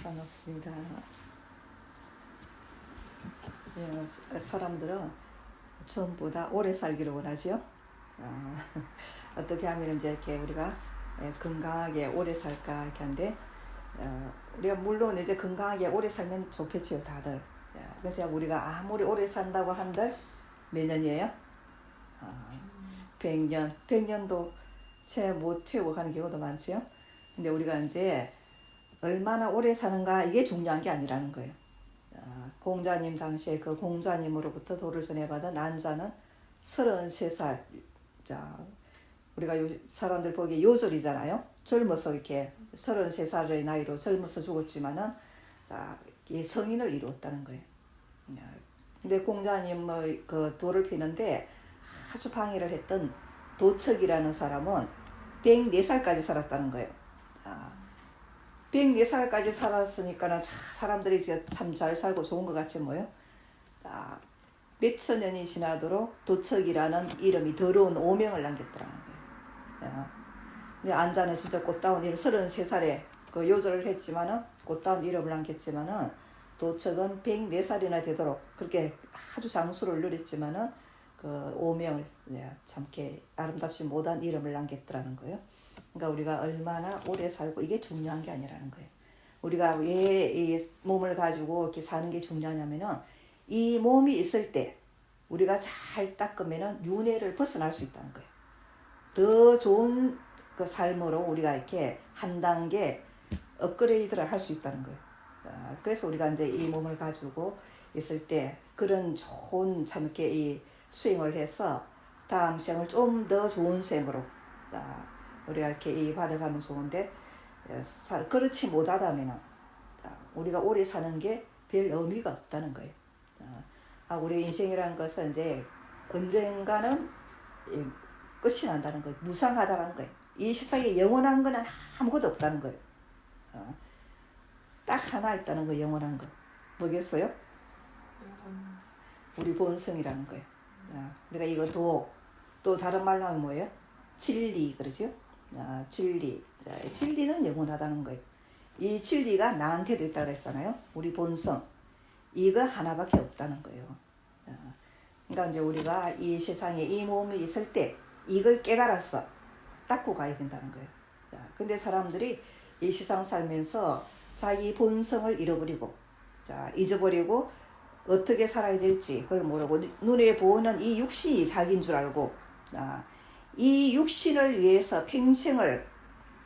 반갑습니다. 사람들은 전부 다 오래 살기를 원하지요. 어떻게 하면 이제 이렇게 우리가 건강하게 오래 살까 이렇게 하는데, 우리가 물론 이제 건강하게 오래 살면 좋겠지요, 다들. 그래서 우리가 아무리 오래 산다고 한들 몇 년이에요? 100년, 100년도 채 못 채우고 가는 경우도 많지요. 근데 우리가 이제 얼마나 오래 사는가 이게 중요한 게 아니라는 거예요. 공자님 당시에 그 공자님으로부터 도를 전해받은 난자는 33살. 자, 우리가 사람들 보기에 요절이잖아요. 젊어서 이렇게 33살의 나이로 젊어서 죽었지만은, 자, 이 성인을 이루었다는 거예요. 근데 공자님의 그 도를 피는데 아주 방해를 했던 도척이라는 사람은 104살까지 살았다는 거예요. 104살까지 살았으니까는 사람들이 참 잘 살고 좋은 것 같지 뭐요. 자, 몇천 년이 지나도록 도척이라는 이름이 더러운 오명을 남겼더라는 거예요. 근데 안자는 진짜 꽃다운 이름, 33살에 그 요절을 했지만은 꽃다운 이름을 남겼지만은, 도척은 104살이나 되도록 그렇게 아주 장수를 누렸지만은 그 오명을 참게 아름답지 못한 이름을 남겼더라는 거예요. 그러니까 우리가 얼마나 오래 살고 이게 중요한 게 아니라는 거예요. 우리가 왜 이 몸을 가지고 이렇게 사는 게 중요하냐면은, 이 몸이 있을 때 우리가 잘 닦으면은 윤회를 벗어날 수 있다는 거예요. 더 좋은 그 삶으로 우리가 이렇게 한 단계 업그레이드를 할 수 있다는 거예요. 그래서 우리가 이제 이 몸을 가지고 있을 때 그런 좋은 참 이렇게 이 수행을 해서 다음 생을 좀 더 좋은 생으로 우리가 이렇게 이 받아가면 좋은데, 그렇지 못하다면 우리가 오래 사는 게 별 의미가 없다는 거예요. 우리 인생이라는 것은 이제 언젠가는 끝이 난다는 거예요. 무상하다는 거예요. 이 세상에 영원한 건 아무것도 없다는 거예요. 딱 하나 있다는 거예요. 영원한 거. 뭐겠어요? 우리 본성이라는 거예요. 우리가 이거 또 다른 말로 하면 뭐예요? 진리, 그러죠? 진리. 진리는 영원하다는 거예요. 이 진리가 나한테도 있다고 그랬잖아요. 우리 본성. 이거 하나밖에 없다는 거예요. 그러니까 이제 우리가 이 세상에 이 몸이 있을 때 이걸 깨달아서 닦고 가야 된다는 거예요. 근데 사람들이 이 세상 살면서 자기 본성을 잃어버리고, 잊어버리고 어떻게 살아야 될지 그걸 모르고 눈에 보이는 이 육신이 자기인 줄 알고, 이 육신을 위해서 평생을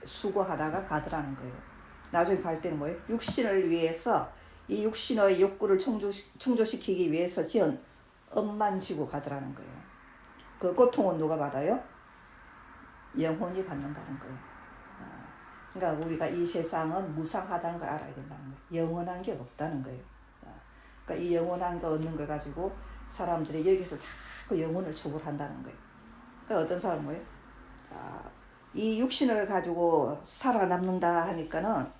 수고하다가 가더라는 거예요. 나중에 갈 때는 뭐예요? 육신을 위해서 이 육신의 욕구를 충족시키기 위해서 지은 업만 지고 가더라는 거예요. 그 고통은 누가 받아요? 영혼이 받는다는 거예요. 그러니까 우리가 이 세상은 무상하다는 걸 알아야 된다는 거예요. 영원한 게 없다는 거예요. 그러니까 이 영원한 거 얻는 걸 가지고 사람들이 여기서 자꾸 영혼을 추구를 한다는 거예요. 그러니까 어떤 사람은 뭐예요? 이 육신을 가지고 살아남는다 하니까는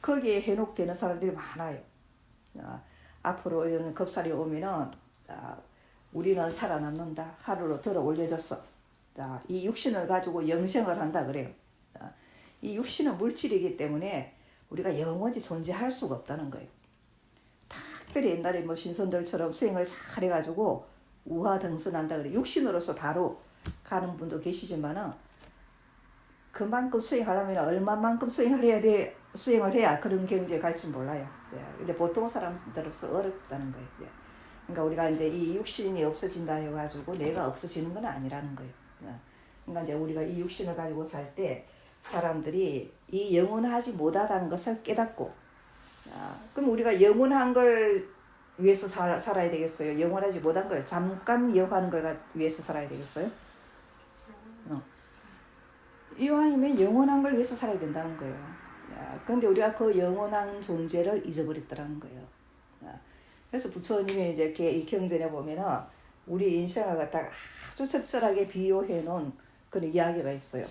거기에 현혹되는 사람들이 많아요. 앞으로 이런 겁살이 오면은 우리는 살아남는다. 하루로 들어 올려졌어. 이 육신을 가지고 영생을 한다 그래요. 이 육신은 물질이기 때문에 우리가 영원히 존재할 수가 없다는 거예요. 특별히 옛날에 뭐 신선들처럼 수행을 잘 해가지고 우화등선한다 그래. 육신으로서 바로 가는 분도 계시지만은, 그만큼 수행하려면 얼마만큼 수행을 해야 그런 경지에 갈지 몰라요. 근데 보통 사람들로서 어렵다는 거예요. 그러니까 우리가 이제 이 육신이 없어진다 해가지고 내가 없어지는 건 아니라는 거예요. 그러니까 이제 우리가 이 육신을 가지고 살 때 사람들이 이 영원하지 못하다는 것을 깨닫고, 그럼 우리가 영원한 걸 위해서 살아야 되겠어요? 영원하지 못한 걸 잠깐 이어가는 걸 위해서 살아야 되겠어요? 이왕이면 영원한 걸 위해서 살아야 된다는 거예요. 근데 우리가 그 영원한 존재를 잊어버렸다는 거예요. 그래서 부처님이 이제 이렇게 이 경전에 보면은 우리 인생을 갖다가 아주 적절하게 비유해 놓은 그런 이야기가 있어요.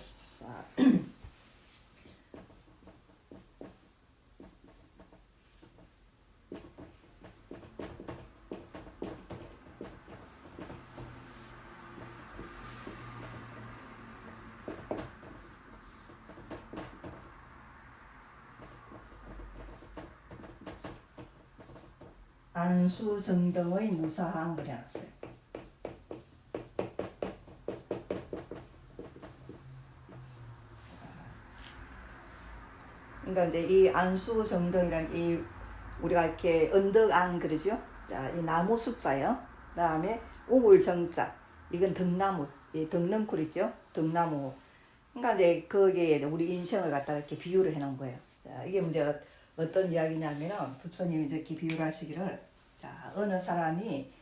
안수정등의 무사항 그려놨어요. 그러니까 이제 이 안수정등이란 이 우리가 이렇게 언덕안 그러죠. 자, 이 나무 숫자요. 그다음에 우물정자. 이건 등나무, 이 등넝쿨이죠. 등나무. 그러니까 이제 거기에 우리 인생을 갖다가 이렇게 비유를 해놓은 거예요. 자, 이게 문제가 어떤 이야기냐면은 부처님이 이렇게 비유를 하시기를, 자, 어느 사람이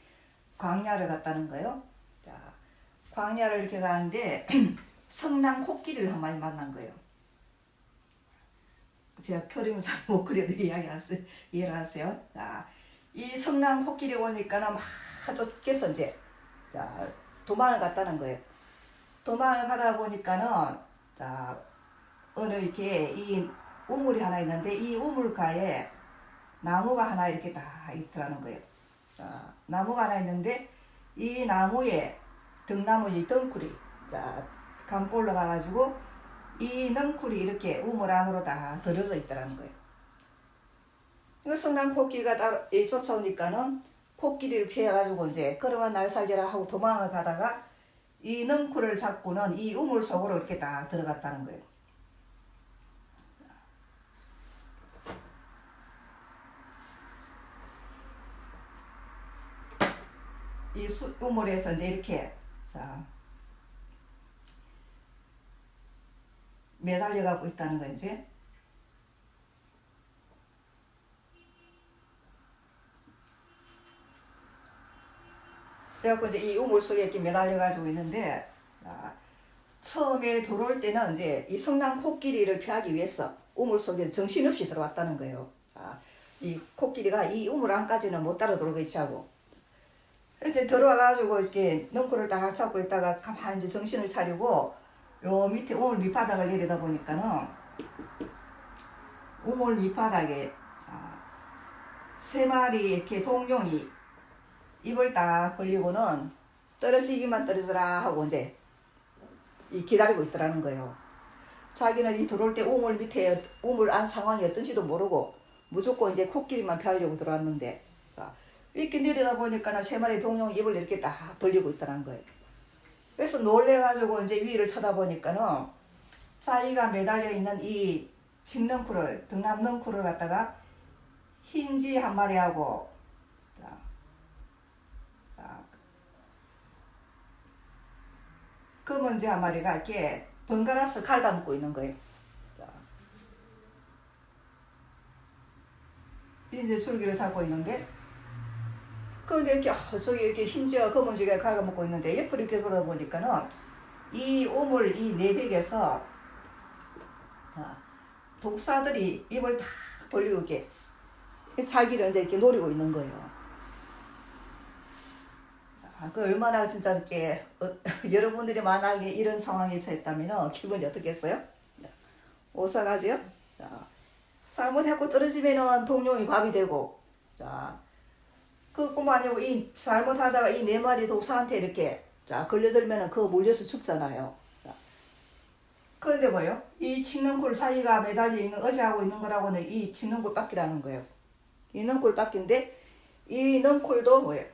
광야를 갔다는 거예요. 자, 광야를 이렇게 가는데 성난 코끼리를 한 마리 만난 거예요. 제가 그림을 잘 못 그려도 이해를 하세요. 자, 이 성난 코끼리 오니까는 막 쫓겨서 이제, 자, 도망을 갔다는 거예요. 도망을 가다 보니까는, 자, 어느 이렇게 이 우물이 하나 있는데 이 우물가에 나무가 하나 이렇게 다 있더라는 거예요. 자, 나무가 하나 있는데 이 나무에 등나무 이 덩쿨이, 자, 감고 올라가가지고 이 넝쿨이 이렇게 우물 안으로 다 들어져 있더라는 거예요. 이거 성난 코끼리가 쫓아오니까는 코끼리를 피해가지고 이제 그러면 날 살려라 하고 도망을 가다가 이 넝쿨을 잡고는 이 우물 속으로 이렇게 다 들어갔다는 거예요. 이 우물에서 이제 이렇게, 자, 매달려 갖고 있다는 거지. 그래갖고 이제 이 우물 속에 이렇게 매달려 가지고 있는데, 자, 처음에 들어올 때는 이제 이 성난 코끼리를 피하기 위해서 우물 속에 정신없이 들어왔다는 거예요. 자, 이 코끼리가 이 우물 안까지는 못 따라 들어오겠지 하고. 이제 들어와가지고 이렇게 넝쿨을 딱 잡고 있다가 가만히 이제 정신을 차리고 요 밑에 우물 밑바닥을 내리다 보니까는 우물 밑바닥에, 자, 세 마리 이렇게 동룡이 입을 딱 벌리고는 떨어지기만 떨어져라 하고 이제 기다리고 있더라는 거예요. 자기는 이 들어올 때 우물 밑에 우물 안 상황이 어떤지도 모르고 무조건 이제 코끼리만 피하려고 들어왔는데, 이렇게 내리다 보니까는 세 마리 동룡 입을 이렇게 딱 벌리고 있더라는 거예요. 그래서 놀래가지고 이제 위를 쳐다보니까는 자기가 매달려 있는 이 칡넝쿨을, 등나무 넝쿨을 갖다가 흰쥐 한 마리하고, 검은쥐 한 마리가 이렇게 번갈아서 갉아먹고 있는 거예요. 자, 이제 줄기를 잡고 있는데, 그런데 이렇게 저기 이렇게 흰쥐와 검은쥐가 갉아먹고 있는데 옆으로 이렇게 돌아보니까는 이 우물 이 내벽에서, 자, 독사들이 입을 다 벌리고 이렇게 자기를 이제 이렇게 노리고 있는 거예요. 그 얼마나 진짜 이렇게 여러분들이 만약에 이런 상황에 처했다면 기분이 어떻겠어요? 오싹하죠? 잘못했고 떨어지면은 동룡이 밥이 되고, 자, 그뿐만 아니고 이 잘못하다가 이 네 마리 독사한테 이렇게, 자, 걸려들면은 그거 물려서 죽잖아요. 그런데 뭐요? 이 칡넝쿨 사이가 매달려 있는, 어지하고 있는 거라고는 이 칡넝쿨 바퀴라는 거예요. 이 넝쿨 바퀴인데 이 넝쿨도 뭐예요?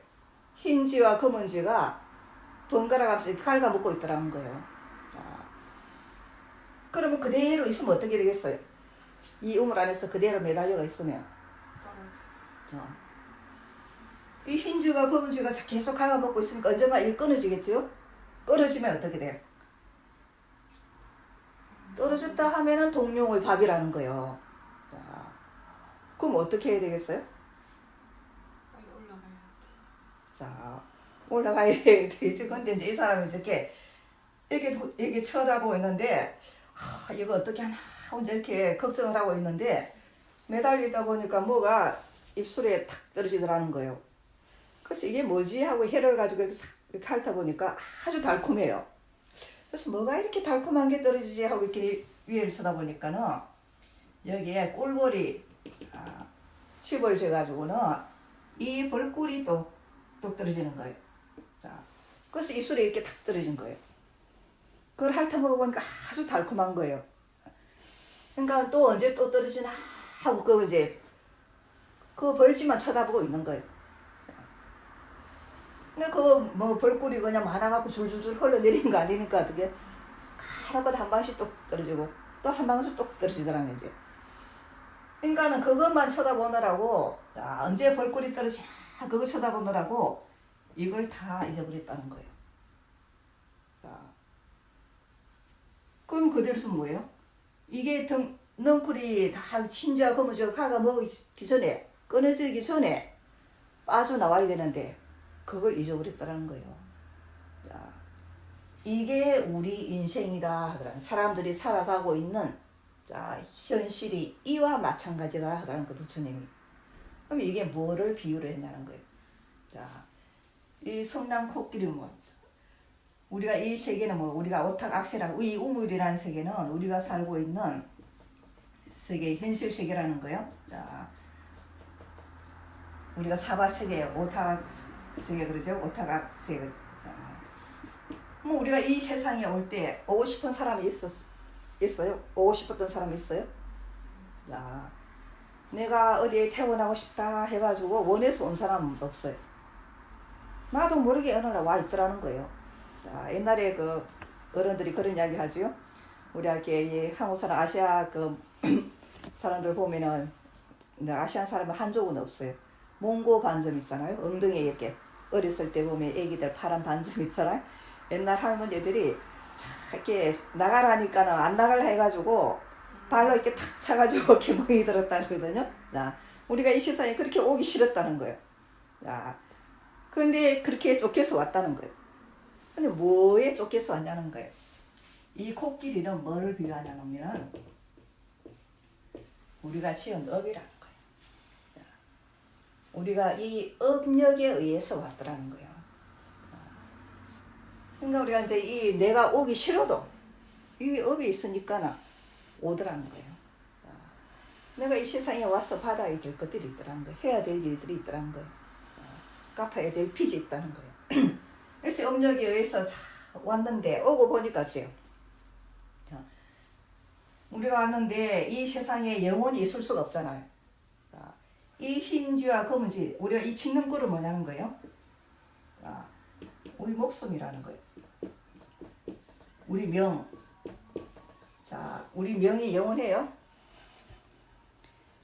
흰쥐와 검은쥐가 번갈아가면서 갉아먹고 있더라는 거예요. 그러면 그대로 있으면 어떻게 되겠어요? 이 우물 안에서 그대로 매달려가 있으면, 이 흰쥐와 검은쥐가 계속 갉아먹고 있으니까 언젠가 일 끊어지겠죠? 끊어지면 어떻게 돼요? 떨어졌다 하면은 동룡의 밥이라는 거예요. 그럼 어떻게 해야 되겠어요? 자, 올라가야 되지. 근데 이제 이 사람이 이렇게 쳐다보고 있는데, 이거 어떻게 하나 하고 이제 이렇게 걱정을 하고 있는데, 매달리다 보니까 뭐가 입술에 탁 떨어지더라는 거예요. 그래서 이게 뭐지 하고 혀를 가지고 이렇게 핥아 보니까 아주 달콤해요. 그래서 뭐가 이렇게 달콤한 게 떨어지지 하고 이렇게 위에를 쳐다보니까는 여기에 꿀벌이 칩을 재가지고는 이 벌꿀이 또 떨어지는 거예요. 자, 그래서 입술에 이렇게 탁 떨어진 거예요. 그걸 핥아 먹어보니까 아주 달콤한 거예요. 그러니까 또 언제 또 떨어지나 하고 그 이제 그 벌집만 쳐다보고 있는 거예요. 근데 그 뭐 벌꿀이 그냥 많아갖고 줄줄줄 흘러내리는 거 아니니까 어떻게 가라고 한 방씩 뚝 떨어지고 또 한 방씩 뚝 떨어지더라는 거지. 그러니까는 그것만 쳐다보느라고 언제 벌꿀이 떨어지냐 그거 쳐다보느라고 이걸 다 잊어버렸다는 거예요. 자, 그럼 그대로 쓰면 뭐예요? 이게 넝쿨이 다 진지하고 검은지가 칼가 먹기 전에 끊어지기 전에 빠져나와야 되는데 그걸 잊어버렸다는 거예요. 자, 이게 우리 인생이다 하더라는 사람들이 살아가고 있는 자 현실이 이와 마찬가지다 하더라는 거 부처님이. 그럼 이게 뭐를 비유를 했냐는 거예요. 자, 이 성난 코끼리 뭐 우리가 이 세계는 뭐 우리가 오탁악세라고 이 우물이라는 세계는 우리가 살고 있는 세계 현실 세계라는 거예요. 자, 우리가 사바세계 오탁세계 그러죠. 오탁악세계. 뭐 우리가 이 세상에 올 때 오고 싶은 사람이 있어요? 오고 싶었던 사람이 있어요? 자, 내가 어디에 태어나고 싶다 해가지고 원해서 온 사람은 없어요. 나도 모르게 어느 날 와 있더라는 거예요. 자, 옛날에 그 어른들이 그런 이야기 하죠. 우리 이렇게 한국 사람 아시아 그 사람들 보면은 아시안 사람은 한쪽은 없어요. 몽고 반점 있잖아요. 엉덩이에 이렇게 어렸을 때 보면 애기들 파란 반점 있잖아요. 옛날 할머니들이 이렇게 나가라니까는 안 나가려 해가지고 발로 이렇게 탁 차가지고 이렇게 멍이 들었다 그러거든요. 자, 우리가 이 세상에 그렇게 오기 싫었다는 거예요. 자, 그런데 그렇게 쫓겨서 왔다는 거예요. 근데 뭐에 쫓겨서 왔냐는 거예요. 이 코끼리는 뭐를 비유하냐면 우리가 지은 업이라는 거예요. 자, 우리가 이 업력에 의해서 왔더라는 거예요. 그러니까 우리가 이제 이 내가 오기 싫어도 이 업이 있으니까 오더라는 거예요. 내가 이 세상에 와서 받아야 될 것들이 있더라는 거예요. 해야 될 일들이 있더라는 거예요. 갚아야 될 빚이 있다는 거예요. 그래서 업력에 의해서 왔는데 오고 보니까 어때요? 우리가 왔는데 이 세상에 영혼이 있을 수가 없잖아요. 이 흰지와 검은지 우리가 이 짓는 꼴은 뭐냐는 거예요? 우리 목숨이라는 거예요. 우리 명. 자, 우리 명이 영원해요.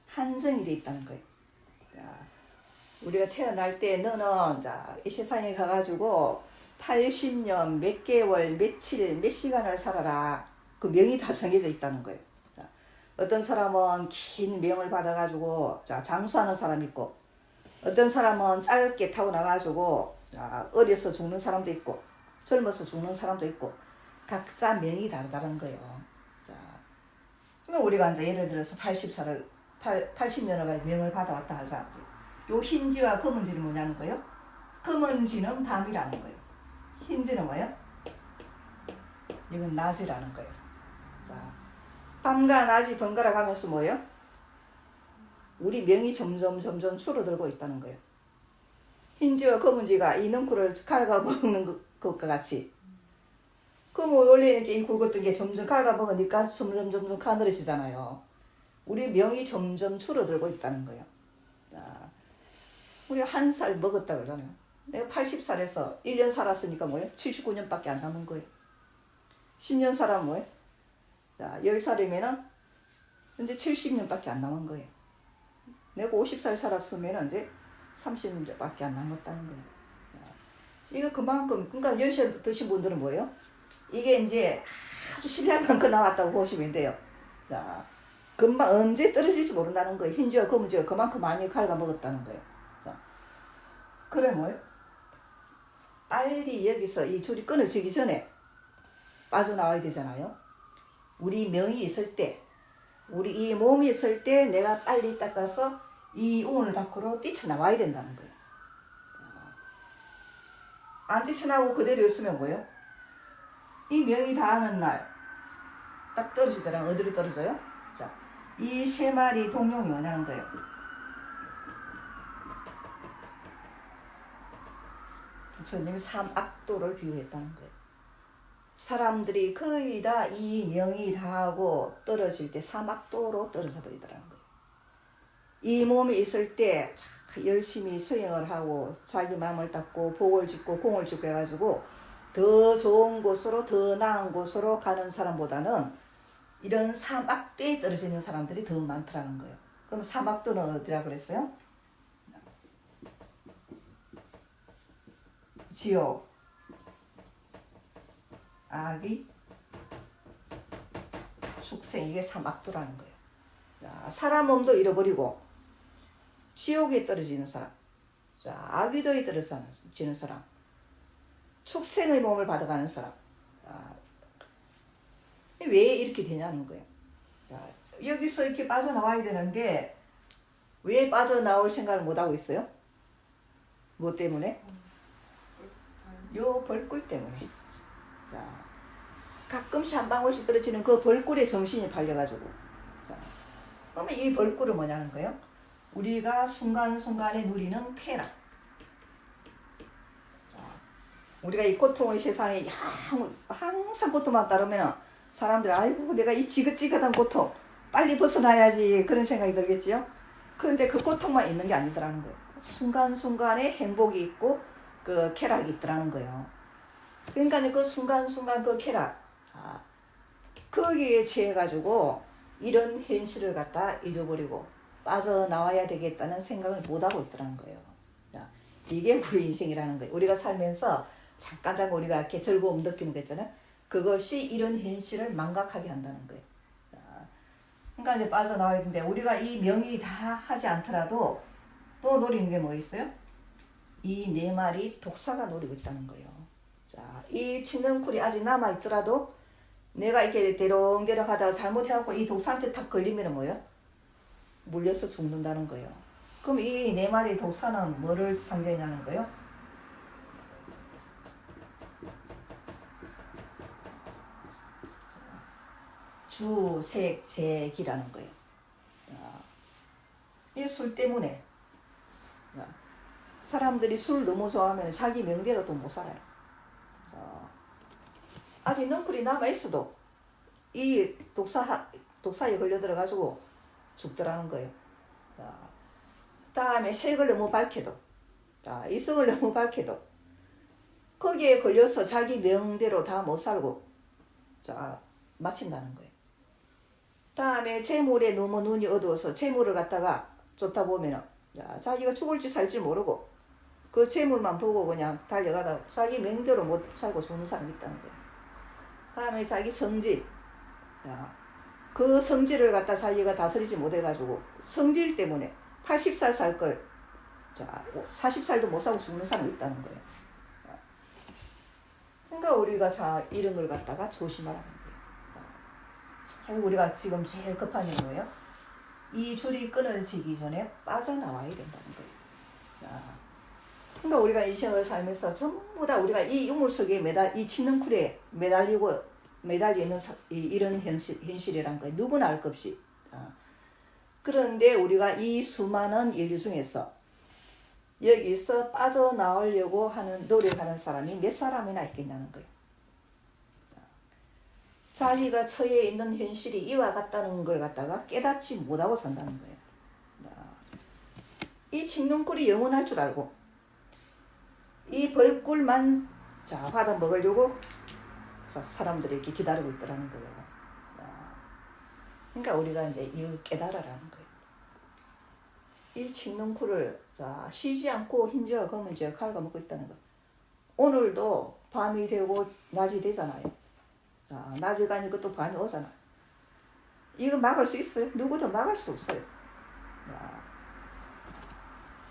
한정이 돼 있다는 거예요. 자, 우리가 태어날 때 너는 자, 이 세상에 가가지고 80년, 몇 개월, 며칠, 몇 시간을 살아라. 그 명이 다 정해져 있다는 거예요. 자, 어떤 사람은 긴 명을 받아가지고 자, 장수하는 사람이 있고, 어떤 사람은 짧게 타고 나가지고 자, 어려서 죽는 사람도 있고, 젊어서 죽는 사람도 있고, 각자 명이 다르다는 거예요. 자, 그러면 우리가 이제 예를 들어서 80년을 명을 받아왔다 하자. 요 흰지와 검은지는 뭐냐는 거예요? 검은지는 밤이라는 거예요. 흰지는 뭐예요? 이건 낮이라는 거예요. 자, 밤과 낮이 번갈아 가면서 뭐예요? 우리 명이 점점 줄어들고 있다는 거예요. 흰지와 검은지가 이 넝쿨을 갉아먹는 것과 같이. 그럼 원래 이렇게 굵었던 게 점점 갉아먹으니까 점점 가늘어지잖아요. 우리 명이 점점 줄어들고 있다는 거예요. 자, 우리 한 살 먹었다 그러잖아요. 내가 80살에서 1년 살았으니까 뭐예요? 79년밖에 안 남은 거예요. 10년 살아면 뭐예요? 자, 10살이면은 이제 70년밖에 안 남은 거예요. 내가 50살 살았으면 이제 30년밖에 안 남았다는 거예요. 자, 이거 그만큼, 그러니까 연세 드신 분들은 뭐예요? 이게 이제 아주 신뢰만큼 나왔다고 보시면 돼요. 자, 금방 언제 떨어질지 모른다는 거예요. 흰지와 검은지가 그만큼 많이 갉아먹었다는 거예요. 자, 그래 뭐예요? 빨리 여기서 이 줄이 끊어지기 전에 빠져나와야 되잖아요. 우리 명이 있을 때, 우리 이 몸이 있을 때 내가 빨리 닦아서 이 우물 밖으로 뛰쳐나와야 된다는 거예요. 안 뛰쳐나오고 그대로 있으면 뭐예요? 이 명이 닿는 날 딱 떨어지더라면 어디로 떨어져요? 자, 이 세 마리 동룡이 뭐냐는 거예요. 부처님이 삼악도를 비유했다는 거예요. 사람들이 거의 다 이 명이 닿고 떨어질 때 삼악도로 떨어져 버리더라는 거예요. 이 몸이 있을 때 열심히 수행을 하고 자기 마음을 닦고 복을 짓고 공을 짓고 해가지고 더 좋은 곳으로 더 나은 곳으로 가는 사람보다는 이런 사막대에 떨어지는 사람들이 더 많더라는 거예요. 그럼 사막도는 어디라 그랬어요? 지옥, 악의, 축생, 이게 사막도라는 거예요. 자, 사람 몸도 잃어버리고 지옥에 떨어지는 사람, 자, 악의도에 떨어지는 사람, 축생의 몸을 받아가는 사람. 자, 왜 이렇게 되냐는 거예요. 자, 여기서 이렇게 빠져나와야 되는데 왜 빠져나올 생각을 못하고 있어요? 뭐 때문에? 요 벌꿀 때문에. 자, 가끔씩 한 방울씩 떨어지는 그 벌꿀에 정신이 팔려가지고. 자, 그러면 이 벌꿀은 뭐냐는 거예요? 우리가 순간순간에 누리는 쾌락. 자, 우리가 이 고통의 세상에 항상 고통만 따르면 사람들 아이고 내가 이 지긋지긋한 고통 빨리 벗어나야지 그런 생각이 들겠지요. 그런데 그 고통만 있는 게 아니더라는 거예요. 순간순간에 행복이 있고 그 쾌락이 있더라는 거예요. 그러니까 그 순간순간 그 쾌락, 거기에 취해가지고 이런 현실을 갖다 잊어버리고 빠져나와야 되겠다는 생각을 못하고 있더라는 거예요. 자, 이게 우리 인생이라는 거예요. 우리가 살면서 잠깐 우리가 이렇게 즐거움 느끼는 거 있잖아요. 그것이 이런 현실을 망각하게 한다는 거예요. 자, 그러니까 이제 빠져나와야 되는데 우리가 이 명의 다 하지 않더라도 또 노리는 게 뭐 있어요? 이 네 마리 독사가 노리고 있다는 거예요. 자, 이 칡는쿨이 아직 남아있더라도 내가 이렇게 대롱대롱 하다가 잘못해갖고 이 독사한테 탁 걸리면 뭐예요? 물려서 죽는다는 거예요. 그럼 이 네 마리 독사는 뭐를 상징하는 거예요? 주, 색, 재기라는 거예요. 이 술 때문에 사람들이 술 너무 좋아하면 자기 명대로도 못 살아요. 아직 넝쿨이 남아있어도 이 독사에 걸려들어가지고 죽더라는 거예요. 다음에 색을 너무 밝혀도, 이성을 너무 밝혀도 거기에 걸려서 자기 명대로 다 못 살고 마친다는 거예요. 다음에 재물에 너무 눈이 어두워서 재물을 갖다가 쫓다 보면은 자기가 죽을지 살지 모르고 그 재물만 보고 그냥 달려가다 자기 명대로 못 살고 죽는 사람이 있다는 거예요. 다음에 자기 성질, 그 성질을 갖다 자기가 다스리지 못해가지고 성질 때문에 80살 살 걸 40살도 못 사고 죽는 사람이 있다는 거예요. 그러니까 우리가 이런 걸 갖다가 조심하라는 거예요. 우리가 지금 제일 급한 게 뭐예요? 이 줄이 끊어지기 전에 빠져나와야 된다는 거예요. 그러니까 우리가 인생을 살면서 전부 다 우리가 이 유물 속에 이 칡는쿨에 매달리는 이런 현실이란 거예요. 누구나 알 것 없이. 그런데 우리가 이 수많은 인류 중에서 여기서 빠져나오려고 노력하는 사람이 몇 사람이나 있겠냐는 거예요. 자기가 처해 있는 현실이 이와 같다는 걸 갖다가 깨닫지 못하고 산다는 거예요. 이 칡는쿨이 영원할 줄 알고 이 벌꿀만 받아 먹으려고 사람들이 이렇게 기다리고 있더라는 거예요. 그러니까 우리가 이제 이걸 깨달아라는 거예요. 이 칡는쿨을 쉬지 않고 흰저검은저 갉아먹고 있다는 거예요. 오늘도 밤이 되고 낮이 되잖아요. 낮이 가니까 또 밤이 오잖아. 이거 막을 수 있어요? 누구도 막을 수 없어요.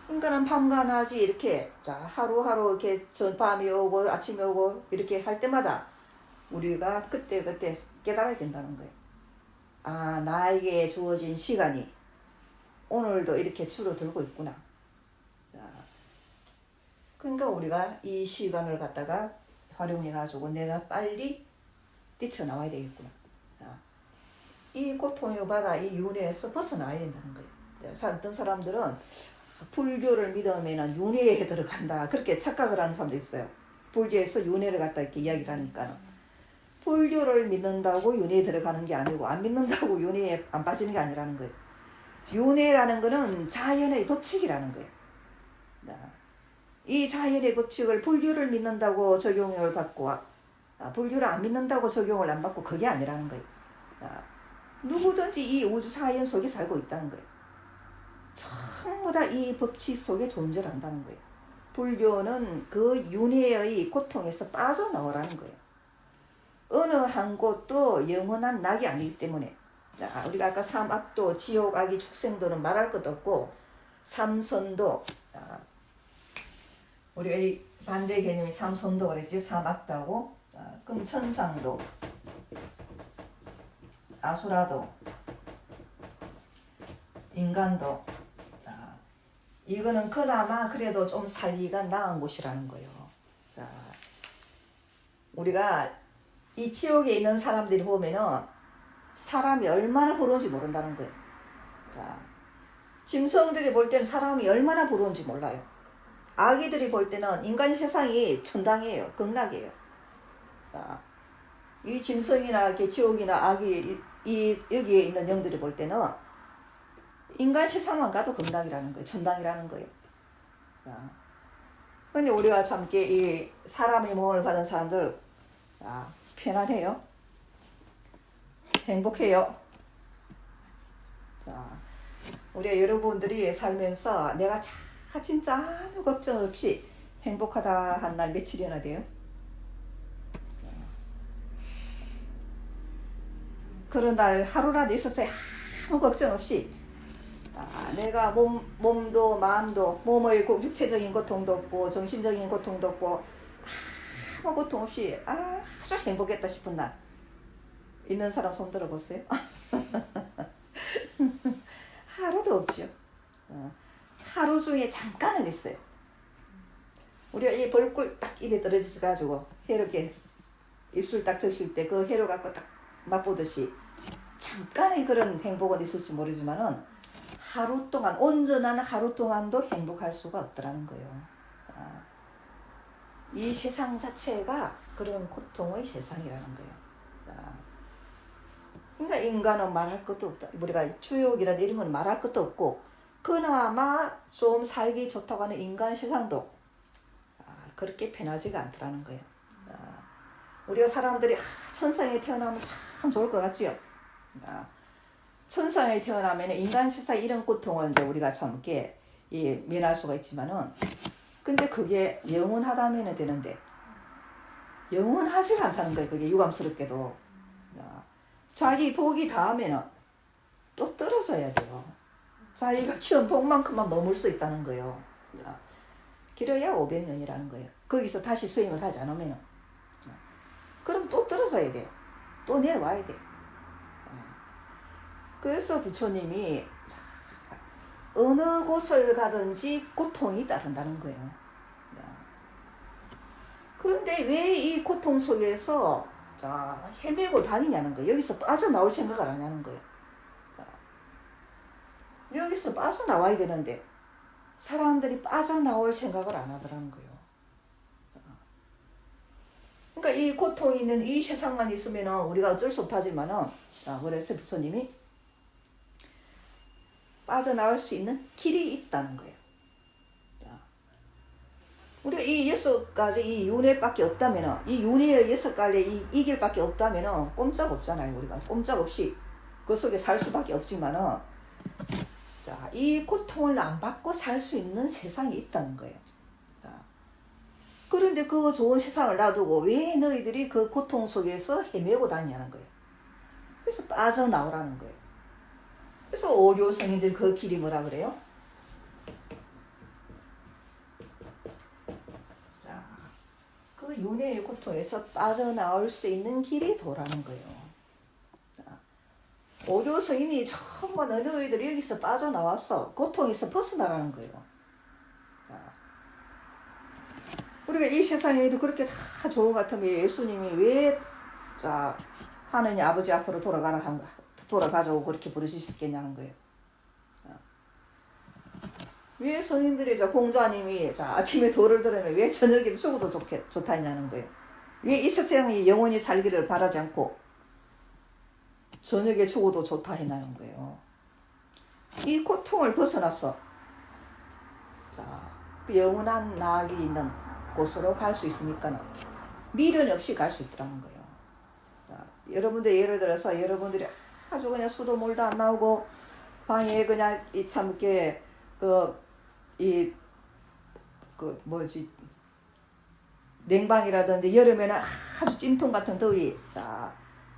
그러니까는 밤과 낮이 이렇게 하루하루 이렇게 밤이 오고 아침이 오고 이렇게 할 때마다 우리가 그때 깨달아야 된다는 거예요. 나에게 주어진 시간이 오늘도 이렇게 줄어들고 있구나. 그러니까 우리가 이 시간을 갖다가 활용해가지고 내가 빨리 뛰쳐나와야 되겠구나. 이 고통을 받아 이 윤회에서 벗어나야 된다는 거예요. 어떤 사람들은 불교를 믿으면 윤회에 들어간다 그렇게 착각을 하는 사람도 있어요. 불교에서 윤회를 갖다 이렇게 이야기를 하니까 불교를 믿는다고 윤회에 들어가는 게 아니고 안 믿는다고 윤회에 안 빠지는 게 아니라는 거예요. 윤회라는 거는 자연의 법칙이라는 거예요. 이 자연의 법칙을 불교를 믿는다고 적용을 받고 불교를 안 믿는다고 적용을 안 받고 그게 아니라는 거예요. 누구든지 이 우주 자연 속에 살고 있다는 거예요. 전부 다 이 법칙 속에 존재를 한다는 거예요. 불교는 그 윤회의 고통에서 빠져나오라는 거예요. 어느 한 곳도 영원한 낙이 아니기 때문에 우리가 아까 삼악도, 지옥, 악이, 축생도는 말할 것도 없고 삼선도 우리가 이 반대 개념이 삼선도 그랬죠. 삼악도하고 그럼 천상도, 아수라도, 인간도 이거는 그나마 그래도 좀 살기가 나은 곳이라는 거예요. 우리가 이 지옥에 있는 사람들이 보면은 사람이 얼마나 부러운지 모른다는 거예요. 짐승들이 볼 때는 사람이 얼마나 부러운지 몰라요. 아기들이 볼 때는 인간 세상이 천당이에요. 극락이에요. 이 짐승이나 이렇게 지옥이나 악이 여기에 있는 영들이 볼 때는 인간 세상만 가도 극락이라는 거예요. 천당이라는 거예요. 근데 우리가 참 이렇게 이 사람의 몸을 받은 사람들 편안해요. 행복해요. 우리 여러분들이 살면서 내가 진짜 아무 걱정 없이 행복하다 한 날 며칠이나 돼요? 그런 날 하루라도 있었어요. 아무 걱정 없이 내가 몸도 마음도 몸의 육체적인 고통도 없고 정신적인 고통도 없고 아무 고통 없이 아주 행복했다 싶은 날 있는 사람 손 들어보세요. 하루도 없죠. 하루 중에 잠깐은 있어요. 우리가 이 벌꿀 딱 입에 떨어져가지고 해롭게 입술 딱 적실 때 그 해로 갖고 딱 맛보듯이 잠깐의 그런 행복은 있을지 모르지만은 하루 동안 온전한 하루 동안도 행복할 수가 없더라는 거예요. 이 세상 자체가 그런 고통의 세상이라는 거예요. 그러니까 인간은 말할 것도 없다. 우리가 주욕이라든 이런 건 말할 것도 없고 그나마 좀 살기 좋다고 하는 인간 세상도 그렇게 편하지가 않더라는 거예요. 우리가 사람들이 천상에 태어나면 참 좋을 것 같지요. 천상에 태어나면 인간 세상 이런 고통은 이제 우리가 참 이렇게 면할 수가 있지만은 근데 그게 영원하다면 되는데 영원하지가 않다는 거예요. 그게 유감스럽게도. 자기 복이 닿으면 또 떨어져야 돼요. 자기가 취한 복만큼만 머물 수 있다는 거예요. 길어야 500년이라는 거예요. 거기서 다시 수행을 하지 않으면 그럼 또 떨어져야 돼요. 또 내려와야 돼요. 그래서 부처님이 어느 곳을 가든지 고통이 따른다는 거예요. 그런데 왜 이 고통 속에서 헤매고 다니냐는 거예요. 여기서 빠져나올 생각을 안 하는 거예요. 여기서 빠져나와야 되는데 사람들이 빠져나올 생각을 안 하더라는 거예요. 그러니까 이 고통이 있는 이 세상만 있으면 우리가 어쩔 수 없다지만은 그래서 부처님이 빠져나올 수 있는 길이 있다는 거예요. 우리가 이 6가지 이 윤회밖에 없다면 이 윤회의 6가지 이 길밖에 없다면 꼼짝 없잖아요. 우리가 꼼짝 없이 그 속에 살 수밖에 없지만은 이 고통을 안 받고 살 수 있는 세상이 있다는 거예요. 그런데 그 좋은 세상을 놔두고 왜 너희들이 그 고통 속에서 헤매고 다니냐는 거예요. 그래서 빠져나오라는 거예요. 그래서 오료 성인들이 그 길이 뭐라 그래요? 그 윤회의 고통에서 빠져나올 수 있는 길이 도라는 거예요. 오료 성인이 전부 너희들이 여기서 빠져나와서 고통에서 벗어나라는 거예요. 우리가 이 세상에도 그렇게 다 좋은 것 같으면 예수님이 왜 하느님 아버지 앞으로 돌아가자고 그렇게 부르시겠냐는 거예요. 왜 성인들이 공자님이 아침에 도를 들으면 왜 저녁에도 죽어도 좋다 했냐는 거예요. 왜 이 세상이 영원히 살기를 바라지 않고 저녁에 죽어도 좋다 했냐는 거예요. 이 고통을 벗어나서 자, 그 영원한 낙이 있는 곳으로 갈 수 있으니까는 미련 없이 갈 수 있더라는 거예요. 자, 여러분들 예를 들어서 여러분들이 아주 그냥 수도 물도 안 나오고 방에 그냥 이 참게 그 뭐지 냉방이라든지 여름에는 아주 찜통 같은 더위. 자,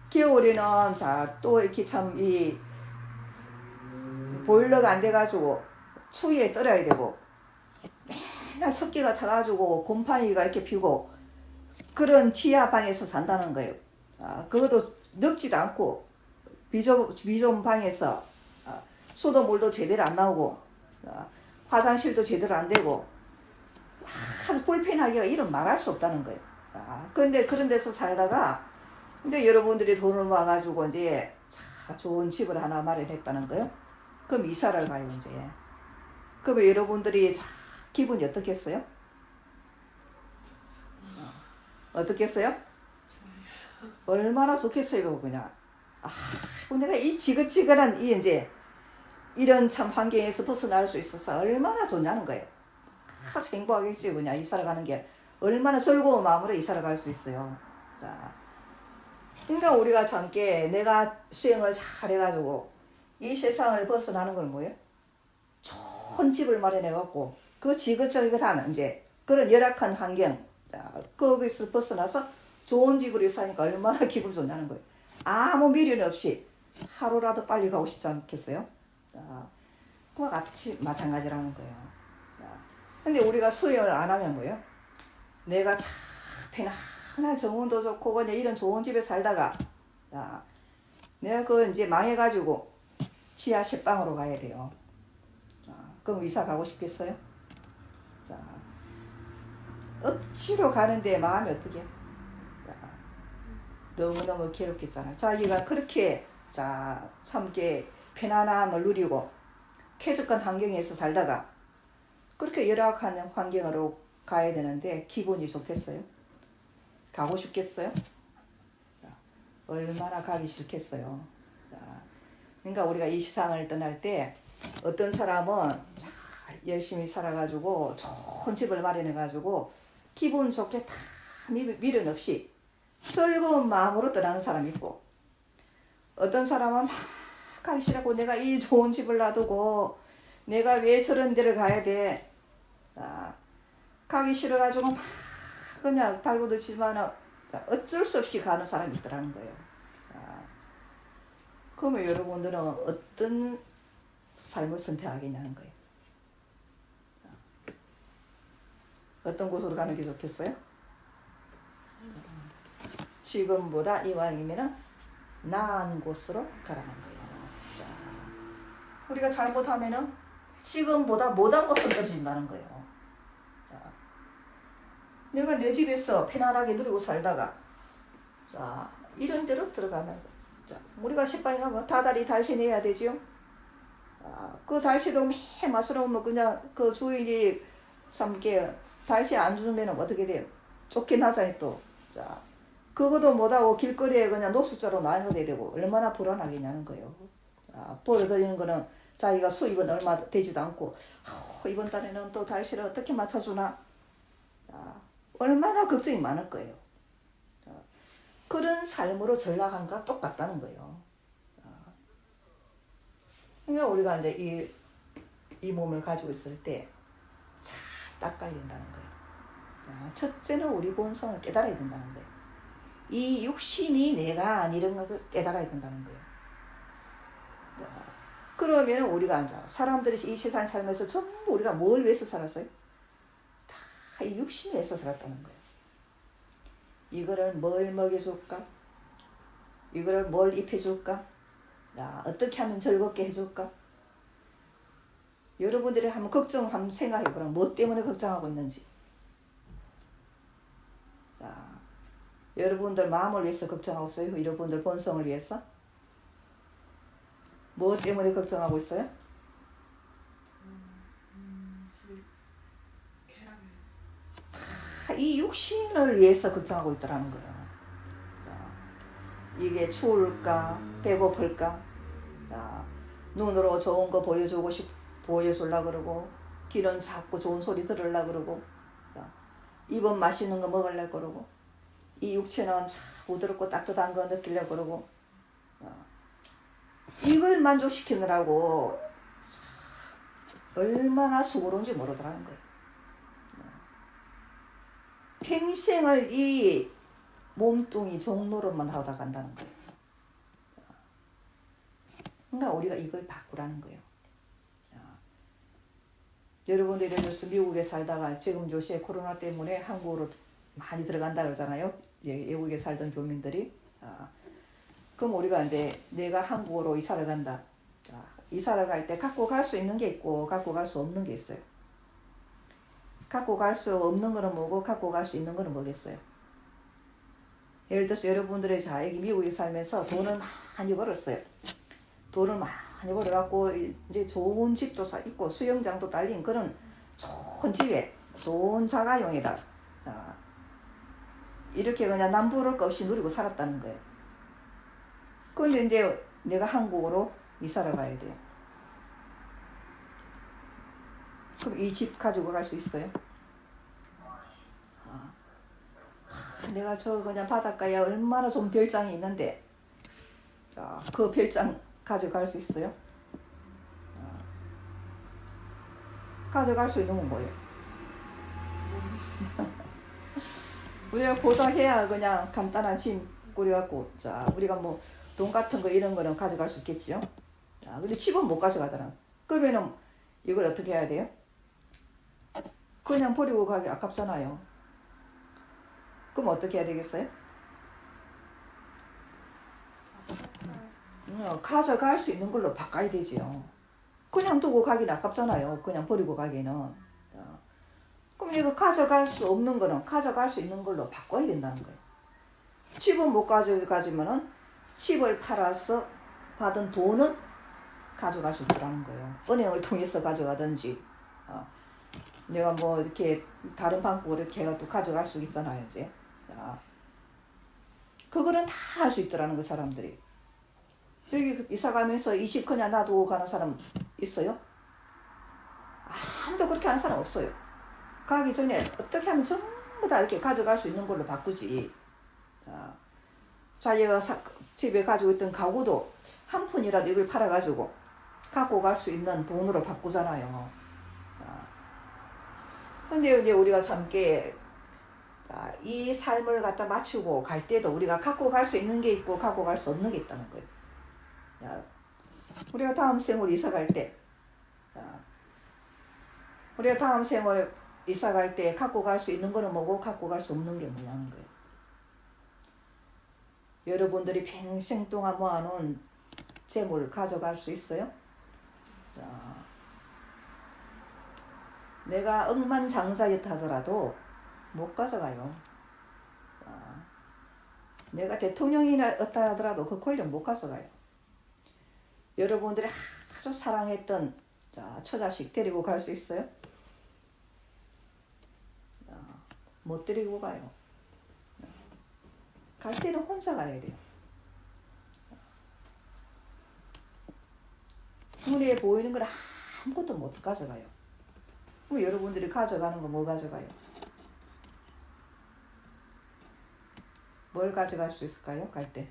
겨울에는 자 또 이렇게 참 이 보일러가 안 돼가지고 추위에 떨어야 되고 맨날 습기가 차가지고 곰팡이가 이렇게 피고 그런 지하방에서 산다는 거예요. 그것도 넓지도 않고 비좁은 방에서 수도 물도 제대로 안 나오고 화장실도 제대로 안 되고 아주 불편하기가 이런 말할 수 없다는 거예요. 근데 그런 데서 살다가 이제 여러분들이 돈을 모아가지고 이제 좋은 집을 하나 마련했다는 거예요. 그럼 이사를 가요 이제. 그러면 여러분들이 기분이 어떻겠어요? 어떻겠어요? 얼마나 좋겠어요 그냥. 내가 이 지긋지긋한 이 이제 이런 참 환경에서 벗어날 수 있어서 얼마나 좋냐는 거예요. 아주 행복하겠지 그냥 이사를 가는 게 얼마나 즐거운 마음으로 이사를 갈 수 있어요. 자, 그러니까 우리가 참게 내가 수행을 잘 해가지고 이 세상을 벗어나는 건 뭐예요? 좋은 집을 마련해갖고 그 지긋지긋한 이제 그런 열악한 환경 거기서 벗어나서 좋은 집으로 사니까 얼마나 기분 좋냐는 거예요. 아무 미련 없이 하루라도 빨리 가고 싶지 않겠어요? 그와 같이 마찬가지라는 거예요. 근데 우리가 수행을 안 하면 뭐예요? 내가 참 편안한 정원도 좋고 그냥 이런 좋은 집에 살다가 내가 그 이제 망해가지고 지하 식빵으로 가야 돼요. 그럼 이사 가고 싶겠어요? 자, 억지로 가는데 마음이 어떻게? 너무너무 괴롭겠잖아. 자기가 그렇게 참게 편안함을 누리고 쾌적한 환경에서 살다가 그렇게 열악한 환경으로 가야 되는데 기분이 좋겠어요? 가고 싶겠어요? 자, 얼마나 가기 싫겠어요? 자, 그러니까 우리가 이 세상을 떠날 때 어떤 사람은 열심히 살아가지고 좋은 집을 마련해가지고 기분 좋게 다 미련 없이 즐거운 마음으로 떠나는 사람이 있고 어떤 사람은 막 가기 싫고 내가 이 좋은 집을 놔두고 내가 왜 저런 데를 가야 돼? 가기 싫어가지고 막 그냥 발버둥치지만 어쩔 수 없이 가는 사람이 있더라는 거예요. 그러면 여러분들은 어떤 삶을 선택하겠냐는 거예요. 어떤 곳으로 가는 게 좋겠어요? 지금보다 이왕이면 나은 곳으로 가라는 거예요. 자, 우리가 잘못하면은 지금보다 못한 곳으로 떨어진다는 거예요. 자, 내가 내 집에서 편안하게 누리고 살다가 이런 데로 들어가는 거예요. 자, 우리가 식빵에 가면 다달이 달신해야 되지요. 그 달시도 매일 마시러 오면 그냥 그 주인이 참 이렇게 달시 안 주면 어떻게 돼요? 좋긴 하잖아요 또. 자, 그것도 못하고 길거리에 그냥 노숙자로 나눠야 되고 얼마나 불안하겠냐는 거예요. 벌어들이는 거는 자기가 수입은 얼마 되지도 않고 이번 달에는 또 달시를 어떻게 맞춰주나 얼마나 걱정이 많을 거예요. 그런 삶으로 전락한과 똑같다는 거예요. 그러니까 우리가 이제 이 몸을 가지고 있을 때 잘 닦아야 된다는 거예요. 첫째는 우리 본성을 깨달아야 된다는 거예요. 이 육신이 내가 아니라는 걸 깨달아야 된다는 거예요. 그러면 우리가 사람들이 이 세상 살면서 전부 우리가 뭘 위해서 살았어요? 다 이 육신 위해서 살았다는 거예요. 이거를 뭘 먹여줄까? 이거를 뭘 입혀줄까? 어떻게 하면 즐겁게 해줄까? 여러분들이 한번 한번 생각해보라. 뭐 때문에 걱정하고 있는지. 자, 여러분들 마음을 위해서 걱정하고 있어요? 여러분들 본성을 위해서? 뭐 때문에 걱정하고 있어요? 이 육신을 위해서 걱정하고 있다는 거예요. 이게 추울까? 배고플까? 자, 눈으로 좋은 거 보여주려고 그러고, 귀는 자꾸 좋은 소리 들으려고 그러고, 입은 맛있는 거 먹으려고 그러고, 이 육체는 부드럽고 따뜻한 거 느끼려고 그러고, 이걸 만족시키느라고 얼마나 수고로운지 모르더라는 거예요. 평생을 이 몸뚱이 종노릇만 하다 간다는 거예요. 그러니까 우리가 이걸 바꾸라는 거예요. 여러분들 예를 들어서 미국에 살다가 지금 요새 코로나 때문에 한국으로 많이 들어간다 그러잖아요. 외국에 살던 교민들이. 그럼 우리가 이제 내가 한국으로 이사를 간다. 이사를 갈 때 갖고 갈 수 있는 게 있고 갖고 갈 수 없는 게 있어요. 갖고 갈 수 없는 거는 뭐고 갖고 갈 수 있는 거는 뭐겠어요? 예를 들어서 여러분들이 여기 미국에 살면서 돈을 많이 벌었어요. 돈을 많이 벌어갖고 이제 좋은 집도 있고 수영장도 딸린 그런 좋은 집에 좋은 자가용에다 이렇게 그냥 남부를 것 없이 누리고 살았다는 거예요. 그런데 이제 내가 한국으로 이사를 가야 돼요. 그럼 이 집 가지고 갈 수 있어요? 내가 저 그냥 바닷가에 얼마나 좋은 별장이 있는데 그 별장 가져갈 수 있어요? 가져갈 수 있는 건 뭐예요? 우리가 보석해야 그냥 간단한 짐 꾸려갖고 우리가 뭐 돈 같은 거 이런 거는 가져갈 수 있겠지요. 근데 집은 못 가져가더라. 그러면은 이걸 어떻게 해야 돼요? 그냥 버리고 가기 아깝잖아요. 그럼 어떻게 해야 되겠어요? 가져갈 수 있는 걸로 바꿔야 되지요. 그냥 두고 가기는 아깝잖아요. 그냥 버리고 가기는. 그럼 이거 가져갈 수 없는 거는 가져갈 수 있는 걸로 바꿔야 된다는 거예요. 집은 못 가져가지만은 집을 팔아서 받은 돈은 가져갈 수 있다는 거예요. 은행을 통해서 가져가든지, 내가 뭐 이렇게 다른 방법으로 이렇게 해가 또 가져갈 수 있잖아요, 이제. 그거는 다 할 수 있더라는 거, 사람들이. 여기 이사 가면서 이 집 그냥 놔두고 가는 사람 있어요? 아무도 그렇게 하는 사람 없어요. 가기 전에 어떻게 하면 전부 다 이렇게 가져갈 수 있는 걸로 바꾸지. 자기가 집에 가지고 있던 가구도 한 푼이라도 이걸 팔아가지고 갖고 갈 수 있는 돈으로 바꾸잖아요. 근데 이제 우리가 참게 이 삶을 갖다 맞추고 갈 때도 우리가 갖고 갈 수 있는 게 있고 갖고 갈 수 없는 게 있다는 거예요. 우리가 다음 생을 이사 갈 때, 우리가 다음 생을 이사 갈 때 갖고 갈 수 있는 거는 뭐고 갖고 갈 수 없는 게 뭐냐는 거예요. 여러분들이 평생 동안 모아놓은 재물 가져갈 수 있어요? 내가 억만장자였다 하더라도 못 가져가요. 내가 대통령이었다 하더라도 그 권력 못 가져가요. 여러분들이 아주 사랑했던 처자식 데리고 갈 수 있어요? 못 데리고 가요. 갈 때는 혼자 가야 돼요. 눈에 보이는 건 아무것도 못 가져가요. 그럼 여러분들이 가져가는 거 뭐 가져가요? 뭘 가져갈 수 있을까요? 갈 때?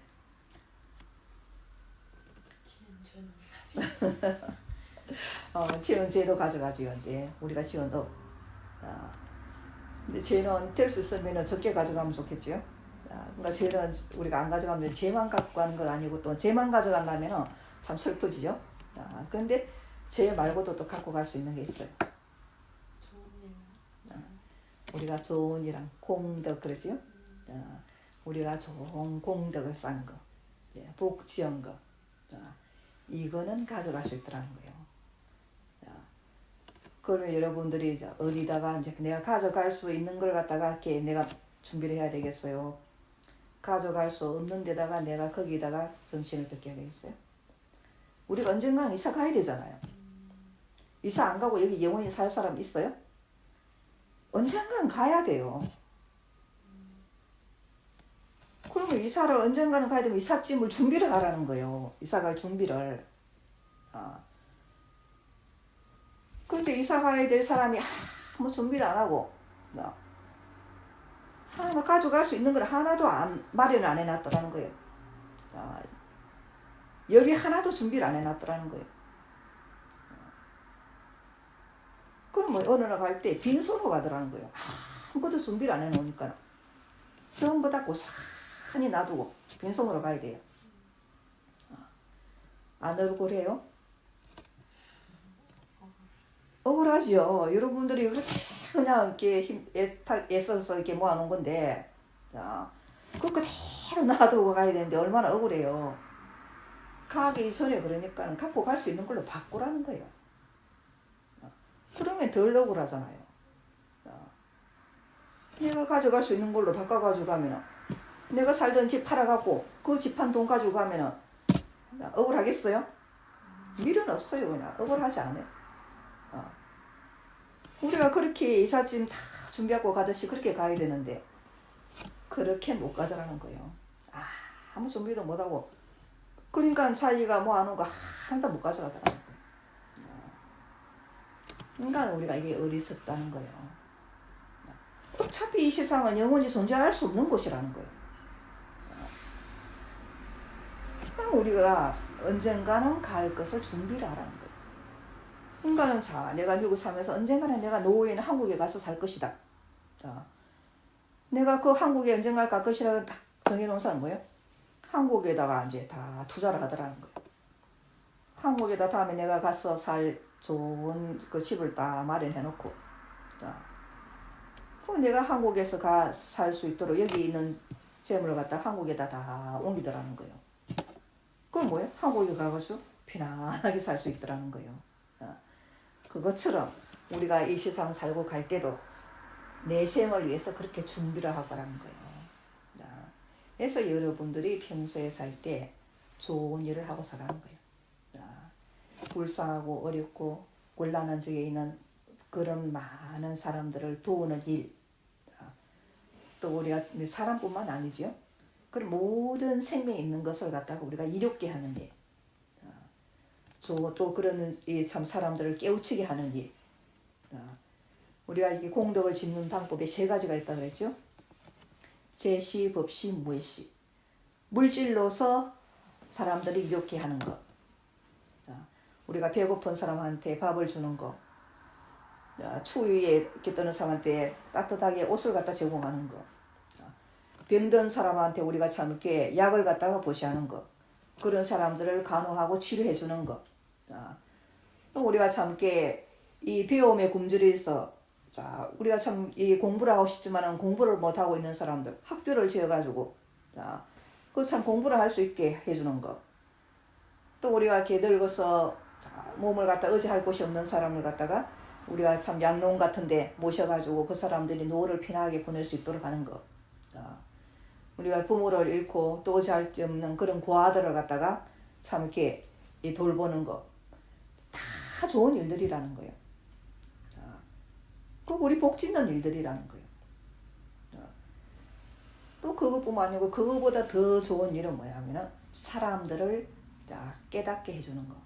지은 죄도 가져가지요. 이제 우리가 지은도. 근데 죄는 될 수 있으면 적게 가져가면 좋겠지요. 그러니까 죄는 우리가 안 가져가면 죄만 갖고 가는 건 아니고 또 죄만 가져간다면 참 슬프지요. 근데 죄 말고도 또 갖고 갈 수 있는 게 있어요. 우리가 좋은 일랑 공덕 그러지요. 우리가 좋은 공덕을 쌓은 거, 복 지은 거, 이거는 가져갈 수 있더라는 거예요. 그러면 여러분들이 이제 어디다가 이제 내가 가져갈 수 있는 걸 갖다가 이렇게 내가 준비를 해야 되겠어요. 가져갈 수 없는 데다가 내가 거기다가 정신을 뺏겨야 되겠어요. 우리가 언젠가는 이사 가야 되잖아요. 이사 안 가고 여기 영원히 살 사람 있어요? 언젠가는 가야 돼요. 그러면 이사를 언젠가는 가야 되면 이삿짐을 준비를 하라는 거예요. 이사 갈 준비를. 근데 이사 가야 될 사람이 아무 준비도 안 하고 하나 가져갈 수 있는 걸 하나도 마련 안 해놨더라는 거예요. 여기 하나도 준비를 안 해놨더라는 거예요. 그럼 뭐 어느 날 갈 때 빈손으로 가더라는 거예요. 아무것도 준비를 안 해놓으니까 전부 다 고스란히 놔두고 빈손으로 가야 돼요. 안 억울해요? 억울하죠. 여러분들이 그렇게 그냥 이렇게 애써서 이렇게 모아놓은 건데, 그 그대로 놔두고 가야 되는데 얼마나 억울해요. 가기 전에 그러니까 갖고 갈 수 있는 걸로 바꾸라는 거예요. 그러면 덜 억울하잖아요. 내가 가져갈 수 있는 걸로 바꿔가지고 가면은, 내가 살던 집 팔아갖고 그 집 한 돈 가지고 가면은 억울하겠어요? 미련 없어요. 그냥 억울하지 않아요. 우리가 그렇게 이삿짐 다 준비하고 가듯이 그렇게 가야 되는데 그렇게 못 가더라는 거예요. 아무 준비도 못하고 그러니까 자기가 뭐 안 온 거 하나도 못 가져가더라는 거예요. 그러니까 우리가 이게 어리석다는 거예요. 어차피 이 세상은 영원히 존재할 수 없는 곳이라는 거예요. 우리가 언젠가는 갈 것을 준비를 하라는 거예요. 인간은 내가 미국 살면서 언젠가는 내가 노후에는 한국에 가서 살 것이다. 내가 그 한국에 언젠가 갈 것이라고 딱 정해놓은 사람은 뭐예요? 한국에다가 이제 다 투자를 하더라는 거예요. 한국에다 다음에 내가 가서 살 좋은 그 집을 다 마련해놓고, 그럼 내가 한국에서 살 수 있도록 여기 있는 재물을 갖다 한국에다 다 옮기더라는 거예요. 그건 뭐예요? 한국에 가가지고 편안하게 살 수 있더라는 거예요. 그것처럼 우리가 이 세상 살고 갈 때도 내 생을 위해서 그렇게 준비를 하라는 거예요. 그래서 여러분들이 평소에 살 때 좋은 일을 하고 살라는 거예요. 불쌍하고 어렵고 곤란한 적에 있는 그런 많은 사람들을 도우는 일, 또 우리가 사람뿐만 아니죠. 그런 모든 생명이 있는 것을 갖다가 우리가 이롭게 하는 일, 또 그런 참 사람들을 깨우치게 하는 일. 우리가 이게 공덕을 짓는 방법에 3가지가 있다고 그랬죠. 제시, 법시, 무해시. 물질로서 사람들을 이롭게 하는 것. 우리가 배고픈 사람한테 밥을 주는 것. 추위에 이렇게 떠는 사람한테 따뜻하게 옷을 갖다 제공하는 것. 병든 사람한테 우리가 참 이렇게 약을 갖다가 보시하는 것. 그런 사람들을 간호하고 치료해 주는 것. 또 우리가 참 이렇게 이 배움에 굶주려 있어. 우리가 참 이 공부를 하고 싶지만은 공부를 못 하고 있는 사람들, 학교를 지어가지고, 그 참 공부를 할 수 있게 해주는 것. 또 우리가 이렇게 늙어서 몸을 갖다 의지할 곳이 없는 사람을 갖다가 우리가 참 양농 같은데 모셔가지고 그 사람들이 노후를 편하게 보낼 수 있도록 하는 것. 우리가 부모를 잃고 또 의지할 수 없는 그런 고아들을 갖다가 참 이렇게 돌보는 것. 다 좋은 일들이라는 거예요. 그 우리 복 짓는 일들이라는 거예요. 또 그것뿐만 아니고 그거보다 더 좋은 일은 뭐냐 하면은 사람들을 깨닫게 해주는 거.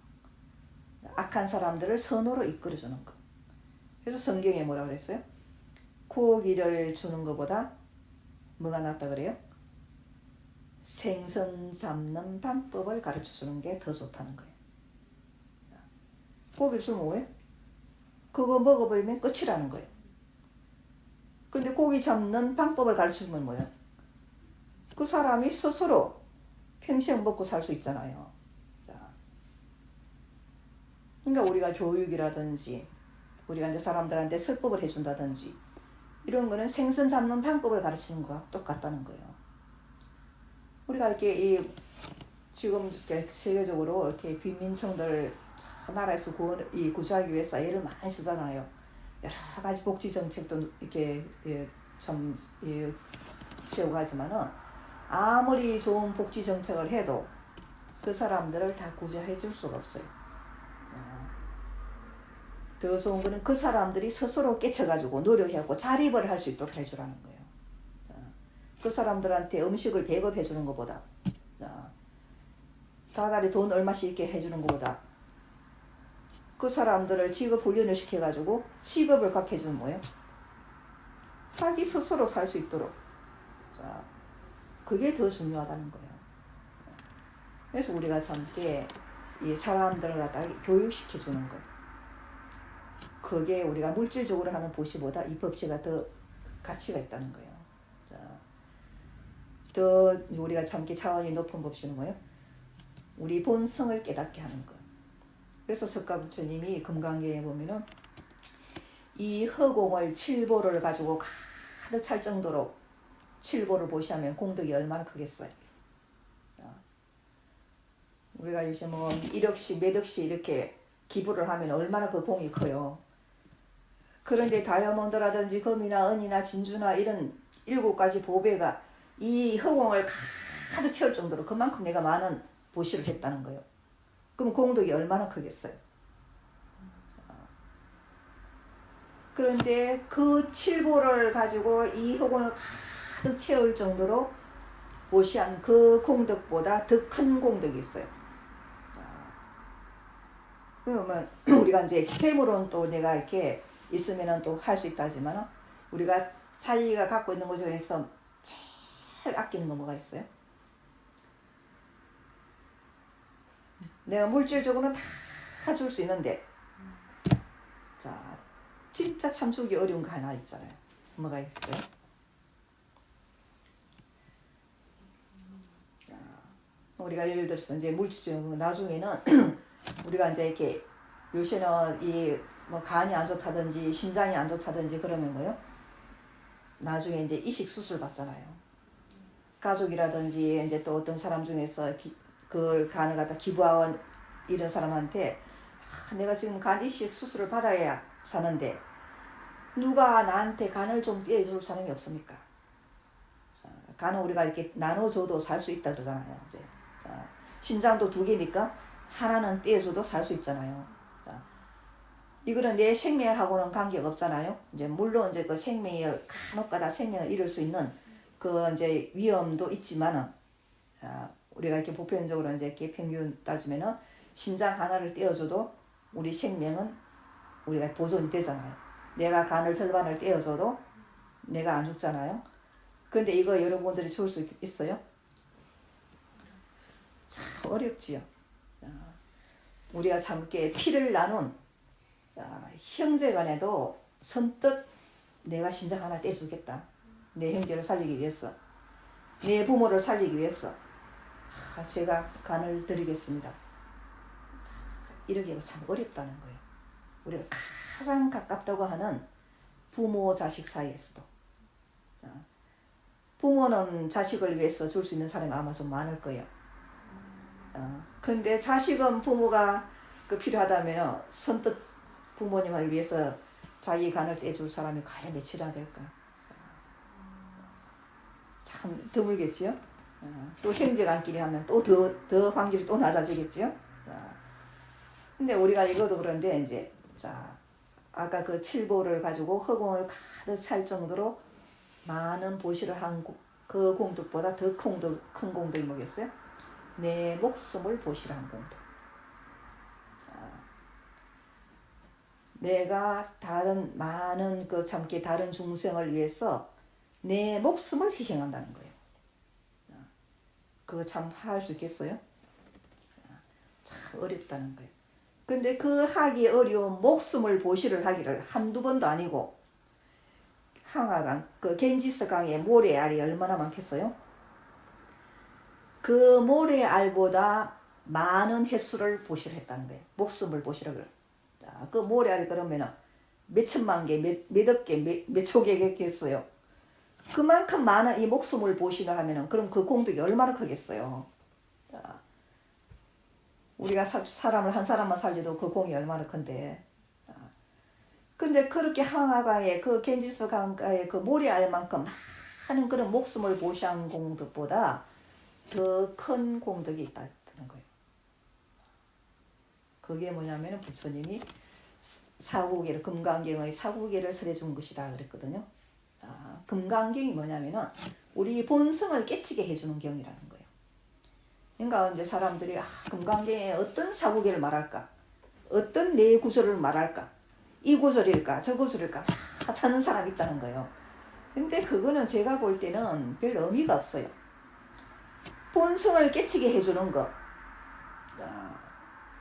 악한 사람들을 선으로 이끌어주는 거. 그래서 성경에 뭐라 그랬어요? 고기를 주는 것보다 뭐가 낫다 그래요? 생선 잡는 방법을 가르쳐주는 게 더 좋다는 거예요. 고기를 주면 뭐예요? 그거 먹어버리면 끝이라는 거예요. 근데 고기 잡는 방법을 가르쳐주면 뭐예요? 그 사람이 스스로 평생 먹고 살 수 있잖아요. 그러니까 우리가 교육이라든지 우리가 이제 사람들한테 설법을 해준다든지 이런 거는 생선 잡는 방법을 가르치는 거와 똑같다는 거예요. 우리가 이렇게 지금 이렇게 세계적으로 이렇게 빈민층들 나라에서 구조하기 위해서 애를 많이 쓰잖아요. 여러 가지 복지 정책도 이렇게 참 세우고 하지만은 아무리 좋은 복지 정책을 해도 그 사람들을 다 구제해 줄 수가 없어요. 더 좋은 거는 그 사람들이 스스로 깨쳐가지고 노력해갖고 자립을 할 수 있도록 해주라는 거예요. 그 사람들한테 음식을 배급해 주는 것보다 다달이 돈 얼마씩 있게 해주는 것보다 그 사람들을 직업 훈련을 시켜가지고 직업을 갖게 해주는 뭐예요? 자기 스스로 살 수 있도록. 자, 그게 더 중요하다는 거예요. 그래서 우리가 참게 이 사람들을 갖다가 교육시켜주는 거. 그게 우리가 물질적으로 하는 보시보다 이 법치가 더 가치가 있다는 거예요. 자, 더 우리가 참게 차원이 높은 법치는 뭐예요? 우리 본성을 깨닫게 하는 거. 그래서 석가부처님이 금강경에 보면은 이 허공을 칠보를 가지고 가득 찰 정도로 칠보를 보시하면 공덕이 얼마나 크겠어요. 우리가 요새 뭐 1억씩 몇 억씩 이렇게 기부를 하면 얼마나 그 공이 커요. 그런데 다이아몬드라든지 금이나 은이나 진주나 이런 7가지 보배가 이 허공을 가득 채울 정도로 그만큼 내가 많은 보시를 했다는 거예요. 그럼 공덕이 얼마나 크겠어요. 그런데 그 칠보를 가지고 이 허공을 가득 채울 정도로 보시한 그 공덕보다 더 큰 공덕이 있어요. 그러면 우리가 이제 재물은 또 내가 이렇게 있으면은 또 할 수 있다지만 우리가 자기가 갖고 있는 것 중에서 제일 아끼는 거 뭐가 있어요? 내가 물질적으로는 다 줄 수 있는데 자 진짜 참 주기 어려운 거 하나 있잖아요. 뭐가 있어요? 우리가 예를 들어서 이제 물질적으로 나중에는 우리가 이제 이렇게 요새는 이 뭐 간이 안 좋다든지 심장이 안 좋다든지 그러면 뭐요? 나중에 이제 이식 수술 받잖아요. 가족이라든지 이제 또 어떤 사람 중에서 그 간을 갖다 기부하원 이런 사람한테 내가 지금 간 이식 수술을 받아야 사는데 누가 나한테 간을 좀 떼줄 사람이 없습니까? 자, 간은 우리가 이렇게 나눠줘도 살 수 있다 그러잖아요. 이제 심장도 2개니까 하나는 떼줘도 살 수 있잖아요. 이거는 내 생명하고는 관계가 없잖아요. 이제 물론 이제 그 생명이 간혹가다 생명을 잃을 수 있는 그 이제 위험도 있지만은 우리가 이렇게 보편적으로 이제 이렇게 평균 따지면은 심장 하나를 떼어줘도 우리 생명은 우리가 보존이 되잖아요. 내가 간을 절반을 떼어줘도 내가 안 죽잖아요. 근데 이거 여러분들이 줄 수 있어요? 참 어렵지요. 우리가 참게 피를 나눈 형제간에도 선뜻 내가 심장 하나 떼주겠다. 내 형제를 살리기 위해서, 내 부모를 살리기 위해서 제가 간을 드리겠습니다. 이러기가 참 어렵다는 거예요. 우리가 가장 가깝다고 하는 부모 자식 사이에서도 부모는 자식을 위해서 줄 수 있는 사람이 아마 좀 많을 거예요. 근데 자식은 부모가 그 필요하다면 선뜻 부모님을 위해서 자기 간을 떼줄 사람이 과연 몇이나 될까? 참 드물겠지요? 또 형제간끼리 하면 또 더 확률이 또 낮아지겠지요? 근데 우리가 이것도 그런데 이제 자 아까 그 칠보를 가지고 허공을 가득 찰 정도로 많은 보시를 한 그 공덕보다 더 큰 공덕이 뭐겠어요? 내 목숨을 보시를 한 공덕. 내가 다른 많은 그 참게 다른 중생을 위해서 내 목숨을 희생한다는 거예요. 그거 참 할 수 있겠어요? 참 어렵다는 거예요. 근데 그 하기 어려운 목숨을 보시를 하기를 한두 번도 아니고 항아강, 그 겐지스 강의 모래알이 얼마나 많겠어요? 그 모래알보다 많은 횟수를 보시를 했다는 거예요. 목숨을 보시라 그래요. 그 모래알이 그러면은 몇천만 개, 몇억 개, 몇초 개겠어요. 그만큼 많은 이 목숨을 보시라 하면은 그럼 그 공덕이 얼마나 크겠어요. 우리가 사람을 한 사람만 살려도 그 공이 얼마나 큰데. 근데 그렇게 항아강에 그 겐지스 강가에 그 모래알만큼 많은 그런 목숨을 보시한 공덕보다 더 큰 공덕이 있다는 거예요. 그게 뭐냐면은 부처님이 사구계를 금강경의 사구계를 설해준 것이다 그랬거든요. 금강경이 뭐냐면은 우리 본성을 깨치게 해주는 경이라는 거예요. 그러니까 이제 사람들이 금강경에 어떤 사구계를 말할까? 어떤 내 구절을 말할까? 이 구절일까? 저 구절일까? 막 찾는 사람이 있다는 거예요. 근데 그거는 제가 볼 때는 별 의미가 없어요. 본성을 깨치게 해주는 거.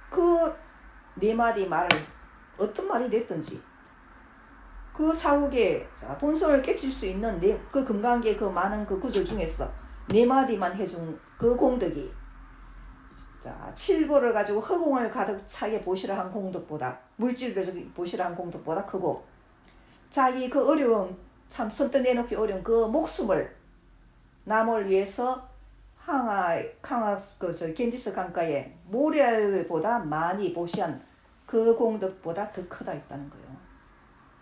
그 네 마디 말을 어떤 말이 됐든지 그 사국에 본성을 깨칠 수 있는 그 금강계 그 많은 그 구절 중에서 네 마디만 해준 그 공덕이 자, 칠보를 가지고 허공을 가득 차게 보시라 한 공덕보다 물질을 보시라 한 공덕보다 크고 자기 그 어려운 참 선뜻 내놓기 어려운 그 목숨을 남을 위해서 겐지스 강가에 모래알보다 많이 보시한 그 공덕보다 더 크다 있다는 거예요.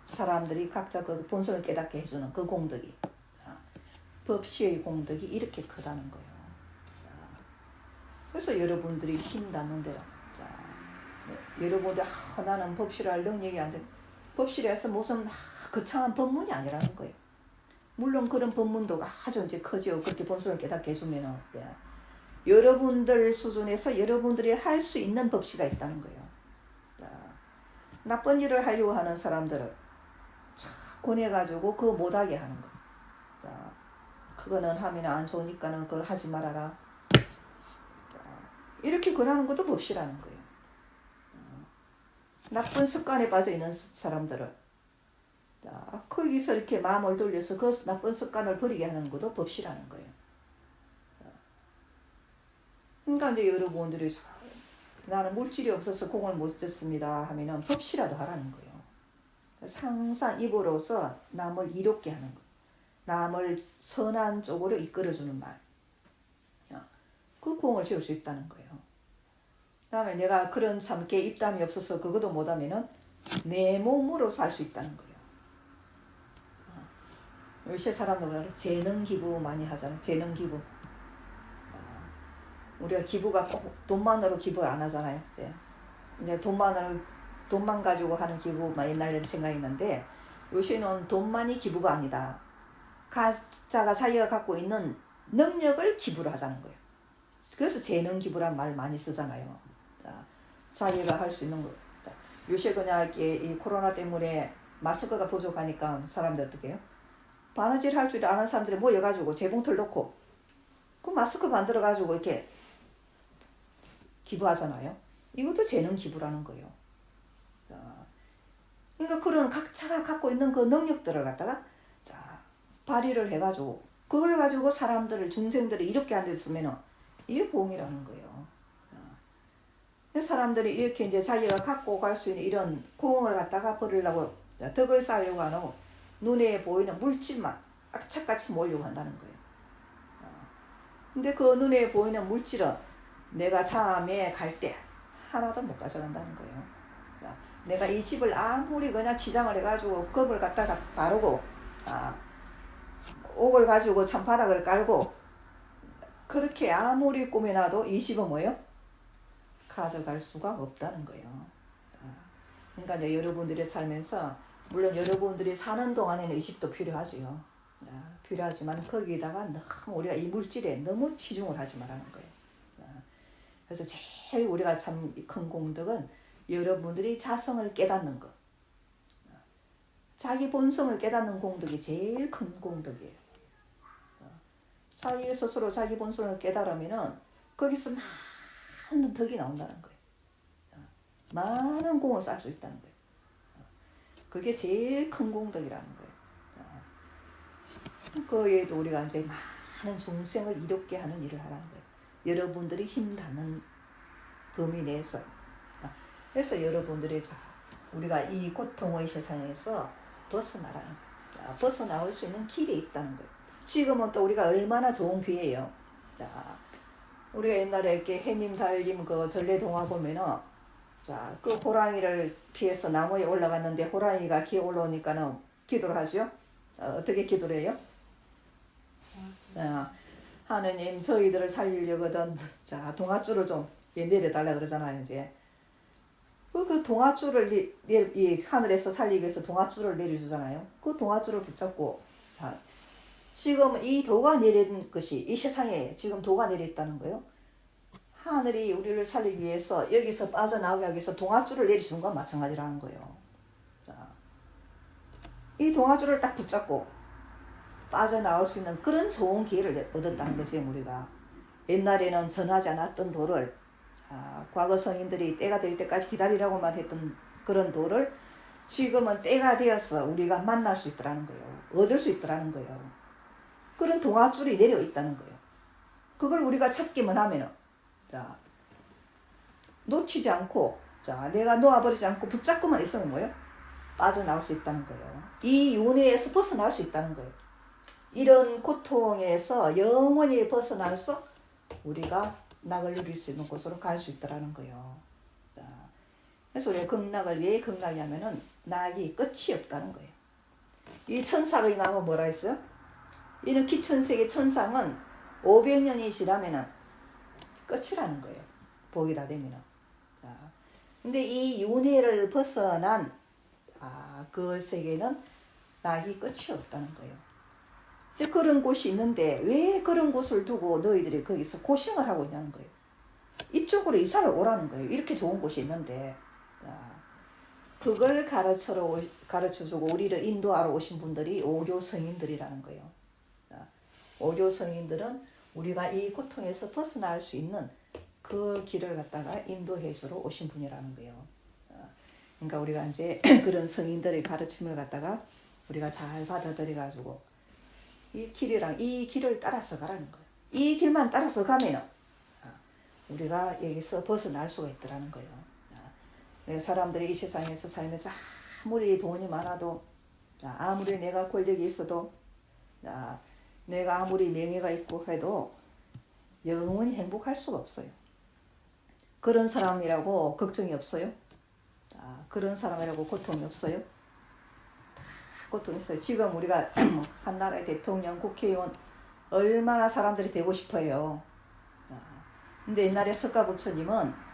사람들이 각자 그 본성을 깨닫게 해주는 그 공덕이 법시의 공덕이 이렇게 크다는 거예요. 그래서 여러분들이 힘닿는 대로 여러분들 나는 법시를 할 능력이 안 돼. 법시에서 무슨 거창한 법문이 아니라는 거예요. 물론 그런 법문도 아주 이제 커지고 그렇게 본성을 깨닫게 해주면은 여러분들 수준에서 여러분들이 할 수 있는 법시가 있다는 거예요. 나쁜 일을 하려고 하는 사람들을 권해가지고 그거 못하게 하는 거. 그거는 하면 안 좋으니까는 그걸 하지 말아라. 이렇게 권하는 것도 법시라는 거예요. 나쁜 습관에 빠져 있는 사람들을 거기서 이렇게 마음을 돌려서 그 나쁜 습관을 버리게 하는 것도 법시라는 거예요. 그러니까 이제 여러분들이 나는 물질이 없어서 공을 못 졌습니다 하면은 법시라도 하라는 거예요. 항상 입으로서 남을 이롭게 하는 거, 남을 선한 쪽으로 이끌어주는 말, 그 공을 지을 수 있다는 거예요. 다음에 내가 그런 참깨 입담이 없어서 그것도 못하면은 내 몸으로 살 수 있다는 거예요. 요새 사람들 재능 기부 많이 하잖아요. 재능 기부. 우리가 기부가 꼭 돈만으로 기부 안 하잖아요. 이제 돈만 가지고 하는 기부만 옛날에는 생각이 있는데 요새는 돈만이 기부가 아니다. 각자가 자기가 갖고 있는 능력을 기부를 하자는 거예요. 그래서 재능 기부란 말 많이 쓰잖아요. 자기가 할 수 있는 거. 요새 그냥 이 코로나 때문에 마스크가 부족하니까 사람들 어떻게 해요? 바느질 할 줄 아는 사람들이 모여가지고 재봉틀 넣고 그 마스크 만들어가지고 이렇게 기부하잖아요. 이것도 재능 기부라는 거예요. 그러니까 그런 각자가 갖고 있는 그 능력들을 갖다가 발휘를 해가지고 그걸 가지고 사람들을 중생들을 이렇게 안 됐으면은 이게 보험이라는 거예요. 사람들이 이렇게 이제 자기가 갖고 갈 수 있는 이런 공을 갖다가 버리려고 덕을 쌓으려고 안 하고 눈에 보이는 물질만 악착같이 모으려고 한다는 거예요. 근데 그 눈에 보이는 물질은 내가 다음에 갈 때 하나도 못 가져간다는 거예요. 내가 이 집을 아무리 그냥 치장을 해가지고 겁을 갖다가 바르고 옥을 가지고 찬바닥을 깔고 그렇게 아무리 꾸며놔도 이 집은 뭐예요? 가져갈 수가 없다는 거예요. 그러니까 이제 여러분들이 살면서 물론 여러분들이 사는 동안에는 이 집도 필요하지요. 필요하지만 거기에다가 너무 우리가 이 물질에 너무 치중을 하지 말라는 거예요. 그래서 제일 우리가 참 큰 공덕은 여러분들이 자성을 깨닫는 것. 자기 본성을 깨닫는 공덕이 제일 큰 공덕이에요. 자기 스스로 자기 본성을 깨달으면은 거기서 많은 덕이 나온다는 거예요. 많은 공을 쌓을 수 있다는 거예요. 그게 제일 큰 공덕이라는 거예요. 그 외에도 우리가 이제 많은 중생을 이롭게 하는 일을 하라는 거예요. 여러분들이 힘닿는 범위 내에서. 그래서 여러분들이 우리가 이 고통의 세상에서 벗어나라는 거예요. 벗어나올 수 있는 길이 있다는 거예요. 지금은 또 우리가 얼마나 좋은 기회예요. 우리가 옛날에 이렇게 해님 달님 그 전래동화 보면은 그 호랑이를 피해서 나무에 올라갔는데 호랑이가 기어 올라오니까는 기도를 하죠. 어떻게 기도를 해요? 하느님 저희들을 살리려거든 동아줄을 좀 내려달라 그러잖아요. 이제 그 동아줄을 이 하늘에서 살리기 위해서 동아줄을 내려주잖아요. 그 동아줄을 붙잡고 지금 이 도가 내린 것이 이 세상에 지금 도가 내렸다는 거예요. 하늘이 우리를 살리기 위해서 여기서 빠져나오게 하기 위해서 동아줄을 내려준 건 마찬가지라는 거예요. 자, 이 동아줄을 딱 붙잡고 빠져나올 수 있는 그런 좋은 기회를 얻었다는 거지. 우리가 옛날에는 전하지 않았던 도를, 자, 과거 성인들이 때가 될 때까지 기다리라고만 했던 그런 도를 지금은 때가 되어서 우리가 만날 수 있더라는 거예요. 얻을 수 있더라는 거예요. 그런 동아줄이 내려 있다는 거예요. 그걸 우리가 찾기만 하면은, 자, 놓치지 않고, 자, 내가 놓아버리지 않고 붙잡고만 있으면 뭐예요? 빠져나올 수 있다는 거예요. 이 윤회에서 벗어나올 수 있다는 거예요. 이런 고통에서 영원히 벗어나서 우리가 낙을 누릴 수 있는 곳으로 갈 수 있다는 거예요. 자, 그래서 우리가 극락을 왜 극락이냐면은 낙이 끝이 없다는 거예요. 이 천사의 낙은 뭐라 했어요? 이는 기천세계 천상은 500년이 지나면은 끝이라는 거예요. 복이 다 되면은. 자, 근데 이 윤회를 벗어난 그 세계는 낙이 끝이 없다는 거예요. 근데 그런 곳이 있는데 왜 그런 곳을 두고 너희들이 거기서 고생을 하고 있냐는 거예요. 이쪽으로 이사를 오라는 거예요. 이렇게 좋은 곳이 있는데. 자, 그걸 가르쳐주고 우리를 인도하러 오신 분들이 오교 성인들이라는 거예요. 자, 오교 성인들은 우리가 이 고통에서 벗어날 수 있는 그 길을 갖다가 인도해 주러 오신 분이라는 거예요. 그러니까 우리가 이제 그런 성인들의 가르침을 갖다가 우리가 잘 받아들여 가지고 이 길을 따라서 가라는 거예요. 이 길만 따라서 가면은 우리가 여기서 벗어날 수가 있더라는 거예요. 사람들이 이 세상에서 살면서 아무리 돈이 많아도, 아무리 내가 권력이 있어도, 내가 아무리 명예가 있고 해도 영원히 행복할 수가 없어요. 그런 사람이라고 걱정이 없어요. 그런 사람이라고 고통이 없어요. 다 고통이 있어요. 지금 우리가 한 나라의 대통령, 국회의원 얼마나 사람들이 되고 싶어요. 근데 옛날에 석가부처님은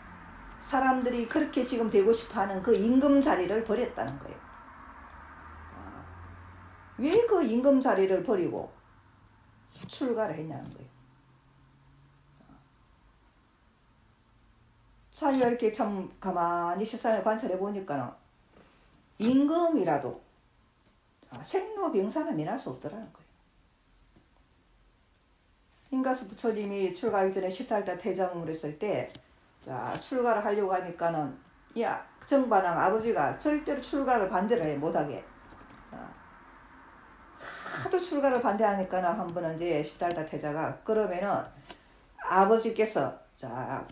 사람들이 그렇게 지금 되고 싶어하는 그 임금 자리를 버렸다는 거예요. 왜 그 임금 자리를 버리고 출가를 했냐는 거예요. 자기가 이렇게 참 가만히 세상을 관찰해 보니까는 임금이라도 생로병사는 면할 수 없더라는 거예요. 인가스 부처님이 출가하기 전에 시탈다 대장을 했을 때, 자, 출가를 하려고 하니까는, 야, 정반왕 아버지가 절대로 출가를 반대를 해, 못하게. 하도 출가를 반대하니까는 한 번은 이제 시탈다 태자가, 그러면은 아버지께서, 자,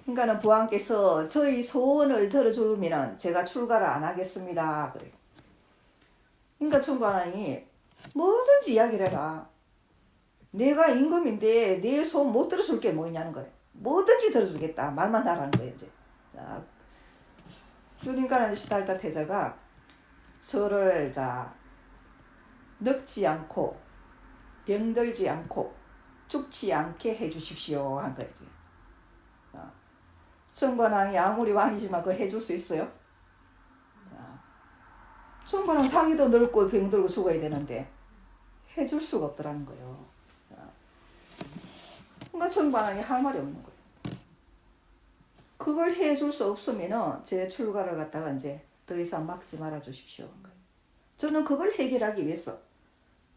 그러니까는 부왕께서 저희 소원을 들어주면은 제가 출가를 안 하겠습니다. 그래요. 그러니까 정반왕이 뭐든지 이야기를 해라. 내가 임금인데 내 소원 못 들어줄 게 뭐 있냐는 거예요. 뭐든지 들어주겠다. 말만 하라는 거예요, 이제. 자, 그러니까 시달다 태자가 저를, 자, 늙지 않고 병들지 않고 죽지 않게 해주십시오 한 거지. 정반왕이 아무리 왕이지만 그거 해줄 수 있어요? 정반왕 자기도 늙고 병들고 죽어야 되는데 해줄 수가 없더라는 거예요. 그러니까 정반왕이 할 말이 없는 거예요. 그걸 해줄 수 없으면은 제 출가를 갖다가 이제 더 이상 막지 말아 주십시오 한 거예요. 저는 그걸 해결하기 위해서,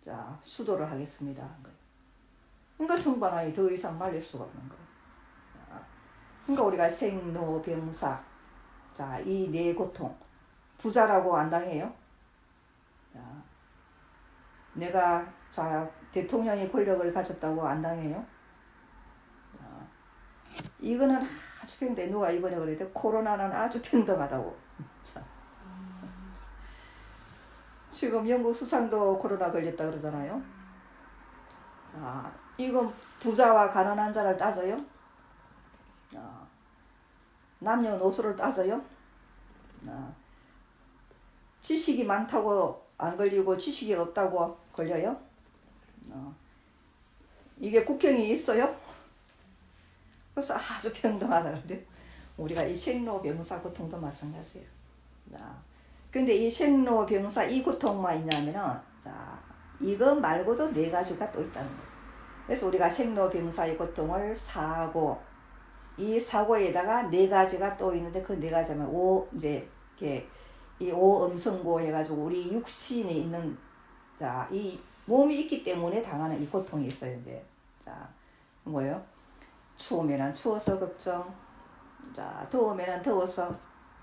자, 수도를 하겠습니다 한 거예요. 그러니까 정반왕이 더 이상 말릴 수가 없는 거예요. 그러니까 우리가 생로병사, 자, 이 네 고통, 부자라고 안 당해요. 자, 내가, 자, 대통령의 권력을 가졌다고 안 당해요. 자, 이거는 아주 평등해. 누가 이번에 그랬대? 코로나는 아주 평등하다고. 자, 지금 영국 수상도 코로나 걸렸다 그러잖아요. 이건 부자와 가난한 자를 따져요? 남녀노소를 따져요? 지식이 많다고 안 걸리고 지식이 없다고 걸려요? 이게 국경이 있어요? 그래서 아주 평등하다 그래요. 우리가 이 생로병사 고통도 마찬가지예요. 근데 이 생로병사 이 고통만 있냐면은, 자, 이거 말고도 네 가지가 또 있다는 거예요. 그래서 우리가 생로병사의 고통을 사고, 이 사고에다가 네 가지가 또 있는데 그 네 가지면 오 이제 이렇게 이 오음성고 해가지고 우리 육신에 있는 자 이 몸이 있기 때문에 당하는 이 고통이 있어요. 이제 자 뭐예요? 추우면은 추워서 걱정, 자 더우면은 더워서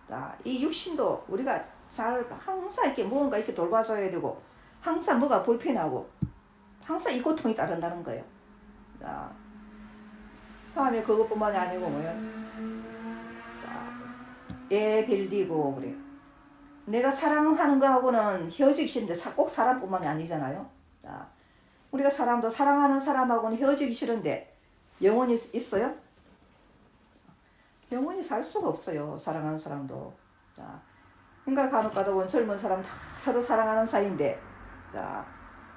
자 이 육신도 우리가 잘 항상 이렇게 뭔가 이렇게 돌봐줘야 되고 항상 뭐가 불편하고 항상 이 고통이 따른다는 거예요. 자 다음에 그것뿐만이 아니고 뭐예요? 자, 애 빌리고 그래요. 내가 사랑하는 거하고는 헤어지기 싫은데 꼭 사람뿐만이 아니잖아요. 자, 우리가 사람도 사랑하는 사람하고는 헤어지기 싫은데 영원히 있어요? 영원히 살 수가 없어요. 사랑하는 사람도. 자, 그러니까 간혹가다 보면 젊은 사람 다 서로 사랑하는 사이인데, 자,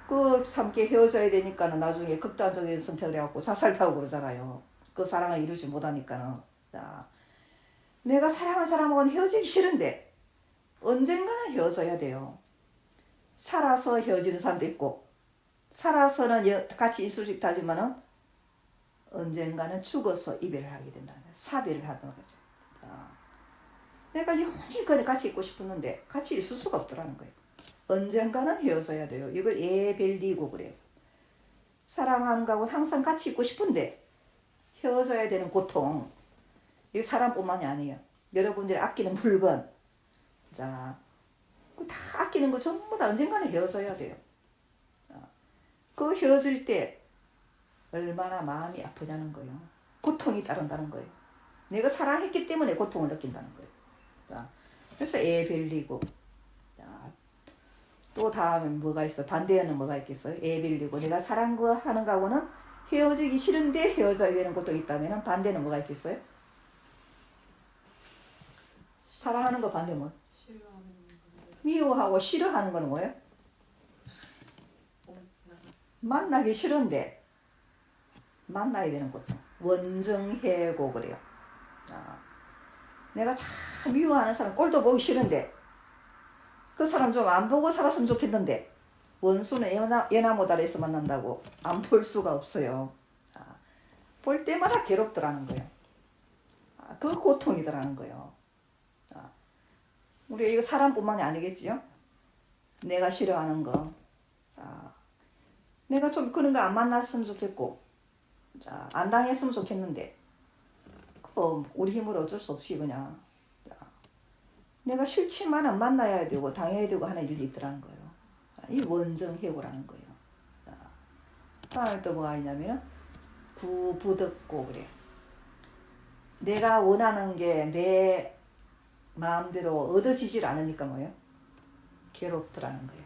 그 함께 헤어져야 되니까는 나중에 극단적인 선택을 해갖고 자살도 하고 그러잖아요. 그 사랑을 이루지 못하니까는. 자, 내가 사랑하는 사람하고는 헤어지기 싫은데 언젠가는 헤어져야 돼요. 살아서 헤어지는 사람도 있고 살아서는 같이 있을 수 있다지만은 언젠가는 죽어서 이별을 하게 된다는 거예요. 사별을 하는 거죠. 자, 내가 영원히 같이 있고 싶었는데 같이 있을 수가 없더라는 거예요. 언젠가는 헤어져야 돼요. 이걸 애별리고 그래요. 사랑하는 거하고 항상 같이 있고 싶은데 헤어져야 되는 고통. 이게 사람뿐만이 아니에요. 여러분들이 아끼는 물건, 자, 다 아끼는 거 전부 다 언젠가는 헤어져야 돼요. 그 헤어질 때 얼마나 마음이 아프냐는 거예요. 고통이 따른다는 거예요. 내가 사랑했기 때문에 고통을 느낀다는 거예요. 자, 그래서 애별리고. 자, 또 다음에 뭐가 있어? 반대에는 뭐가 있겠어요? 애별리고. 내가 사랑하는 거하고는 헤어지기 싫은데 헤어져야 되는 고통이 있다면 반대는 뭐가 있겠어요? 사랑하는 거 반대 뭐? 미워하고 싫어하는 거는 뭐예요? 만나기 싫은데 만나야 되는 고통. 원정해고 그래요. 내가 참 미워하는 사람 꼴도 보기 싫은데 그 사람 좀 안 보고 살았으면 좋겠는데 원수는 예나모달에서 만난다고 안 볼 수가 없어요. 볼 때마다 괴롭더라는 거예요. 그 고통이더라는 거예요. 우리 이거 사람뿐만이 아니겠지요? 내가 싫어하는 거. 자, 내가 좀 그런 거 안 만났으면 좋겠고, 자, 안 당했으면 좋겠는데, 그거 우리 힘으로 어쩔 수 없이 그냥, 자, 내가 싫지만은 만나야 되고 당해야 되고 하는 일이 있더라는 거예요. 자, 이 원정해고라는 거예요. 자, 다음에 또 뭐가 있냐면, 구부득고 그래. 내가 원하는 게 내 마음대로 얻어지질 않으니까 뭐예요? 괴롭더라는 거예요.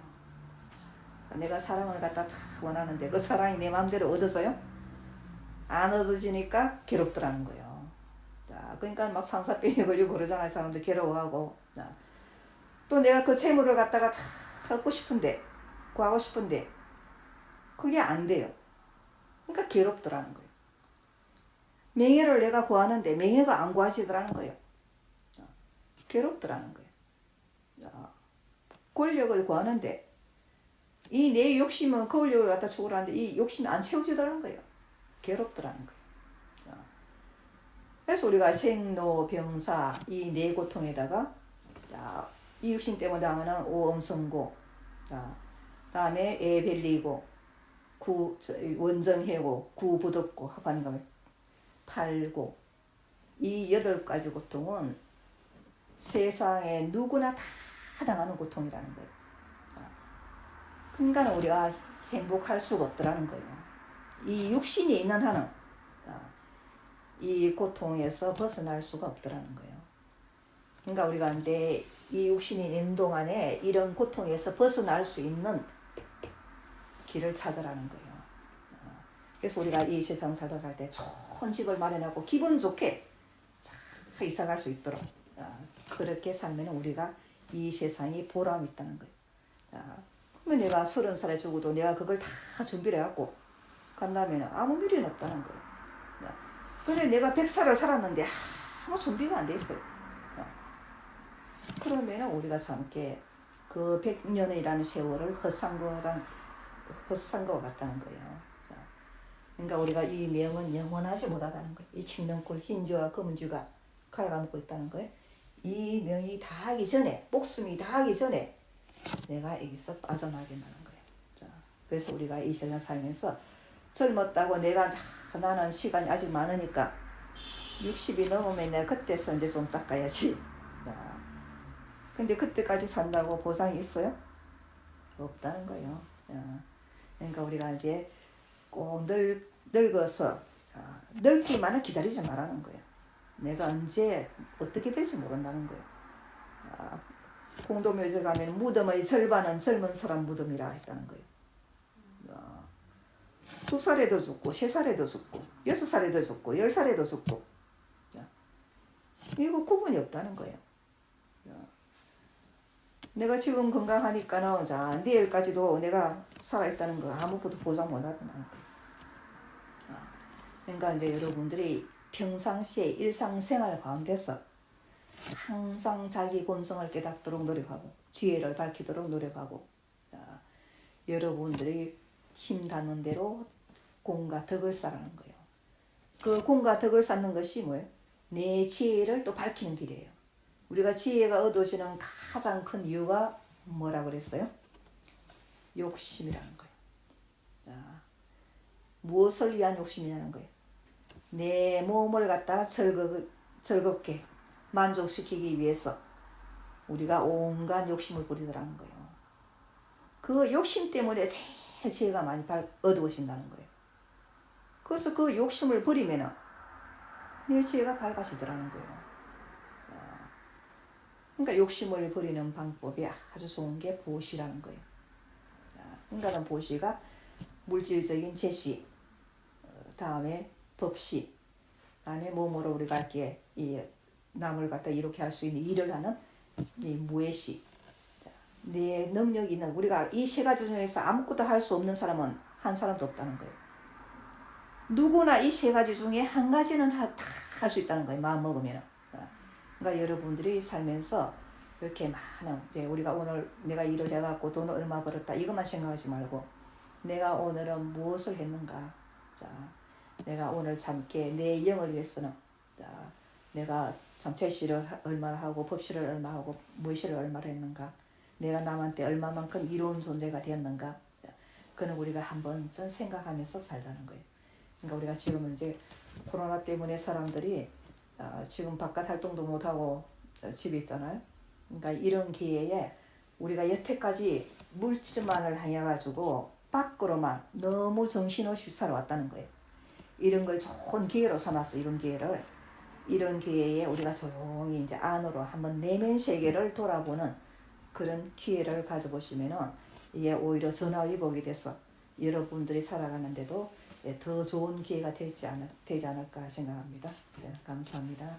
내가 사랑을 갖다 다 원하는데 그 사랑이 내 마음대로 얻어져요? 안 얻어지니까 괴롭더라는 거예요. 자, 그러니까 막 상사병에 걸리고 그러잖아요. 사람들 괴로워하고. 자, 또 내가 그 재물을 갖다가 다 얻고 싶은데, 구하고 싶은데 그게 안 돼요. 그러니까 괴롭더라는 거예요. 명예를 내가 구하는데 명예가 안 구하지더라는 거예요. 괴롭더라는 거예요. 자, 권력을 구하는데 이 내 욕심은 그 권력을 갖다 추구하는데 이 욕심이 안 채워지더라는 거예요. 괴롭더라는 거예요. 자, 그래서 우리가 생로병사 이 네 고통에다가 자, 이 육신 때문에 당하는 오음성고, 자, 다음에 애별리고, 원정해고, 구부득고 하는 거예요. 팔고. 이 8가지 고통은 세상에 누구나 다 당하는 고통이라는 거예요. 그러니까 우리가 행복할 수가 없더라는 거예요. 이 육신이 있는 한은 이 고통에서 벗어날 수가 없더라는 거예요. 그러니까 우리가 이제 이 육신이 있는 동안에 이런 고통에서 벗어날 수 있는 길을 찾으라는 거예요. 그래서 우리가 이 세상 살아갈 때 좋은 집을 마련하고 기분 좋게 잘 이사갈 수 있도록 그렇게 살면 우리가 이 세상이 보람이 있다는 거예요. 자, 그러면 내가 30살에 죽어도 내가 그걸 다 준비를 해갖고 간다면 아무 미련이 없다는 거예요. 근데 내가 100살을 살았는데 아무 준비가 안 돼 있어요. 그러면 우리가 참게 그 100년이라는 세월을 헛산 것 같다는 거예요. 그러니까 우리가 이 명은 영원하지 못하다는 거예요. 이 칙령꿀 흰쥐와 검은쥐가 갉아먹고 있다는 거예요. 이 명이 다 하기 전에, 목숨이 다 하기 전에 내가 여기서 빠져나게 나는 거예요. 자, 그래서 우리가 이 세상 살면서 젊었다고 내가 나는 시간이 아직 많으니까 60이 넘으면 내가 그때서 이제 좀 닦아야지. 자, 근데 그때까지 산다고 보상이 있어요? 없다는 거예요. 자, 그러니까 우리가 이제 꼭 늙어서 늙기만을 기다리지 말라는 거예요. 내가 언제 어떻게 될지 모른다는 거예요. 공도묘지 가면 무덤의 절반은 젊은 사람 무덤이라 했다는 거예요. 2살에도 죽고 3살에도 죽고 6살에도 죽고 10살에도 죽고 이거 구분이 없다는 거예요. 내가 지금 건강하니까는 내일까지도 내가 살아있다는 거 아무것도 보장 못하다는 거예요. 그러니까 이제 여러분들이 평상시에 일상생활 가운데서 항상 자기 본성을 깨닫도록 노력하고 지혜를 밝히도록 노력하고 여러분들이 힘 닿는 대로 공과 덕을 쌓는 거예요. 그 공과 덕을 쌓는 것이 뭐예요? 내 지혜를 또 밝히는 길이에요. 우리가 지혜가 얻어지는 가장 큰 이유가 뭐라 그랬어요? 욕심이라는 거예요. 무엇을 위한 욕심이냐는 거예요. 내 몸을 갖다가 즐겁게 만족시키기 위해서 우리가 온갖 욕심을 부리더라는 거예요. 그 욕심 때문에 제일 지혜가 많이 어두워진다는 거예요. 그래서 그 욕심을 버리면은 내 지혜가 밝아지더라는 거예요. 그러니까 욕심을 버리는 방법이 아주 좋은 게 보시라는 거예요. 그러니까 보시가 물질적인 제시, 다음에 법시, 안에 몸으로 우리가 이렇게 이 남을 갖다 이렇게 할 수 있는 일을 하는 이 무예시, 내 능력이 있는 우리가 이 세 가지 중에서 아무것도 할 수 없는 사람은 한 사람도 없다는 거예요. 누구나 이 세 가지 중에 한 가지는 다 할 수 있다는 거예요. 마음 먹으면. 그러니까 여러분들이 살면서 이렇게 많은 이제 우리가 오늘 내가 일을 해갖고 돈을 얼마 벌었다 이것만 생각하지 말고 내가 오늘은 무엇을 했는가. 자, 내가 오늘 참게 내 영을 위해서는 내가 참 제시를 얼마나 하고 법시를 얼마 하고 무시를 얼마나 했는가. 내가 남한테 얼마만큼 이로운 존재가 되었는가. 그는 우리가 한번 좀 생각하면서 살자는 거예요. 그러니까 우리가 지금 이제 코로나 때문에 사람들이 지금 바깥 활동도 못하고 집에 있잖아요. 그러니까 이런 기회에 우리가 여태까지 물질만을 향해가지고 밖으로만 너무 정신없이 살아왔다는 거예요. 이런 걸 좋은 기회로 삼았어. 이런 기회에 우리가 조용히 이제 안으로 한번 내면 세계를 돌아보는 그런 기회를 가져보시면은 이게 오히려 전화위복이 돼서 여러분들이 살아가는데도 더 좋은 기회가 되지 않을까 생각합니다. 네, 감사합니다.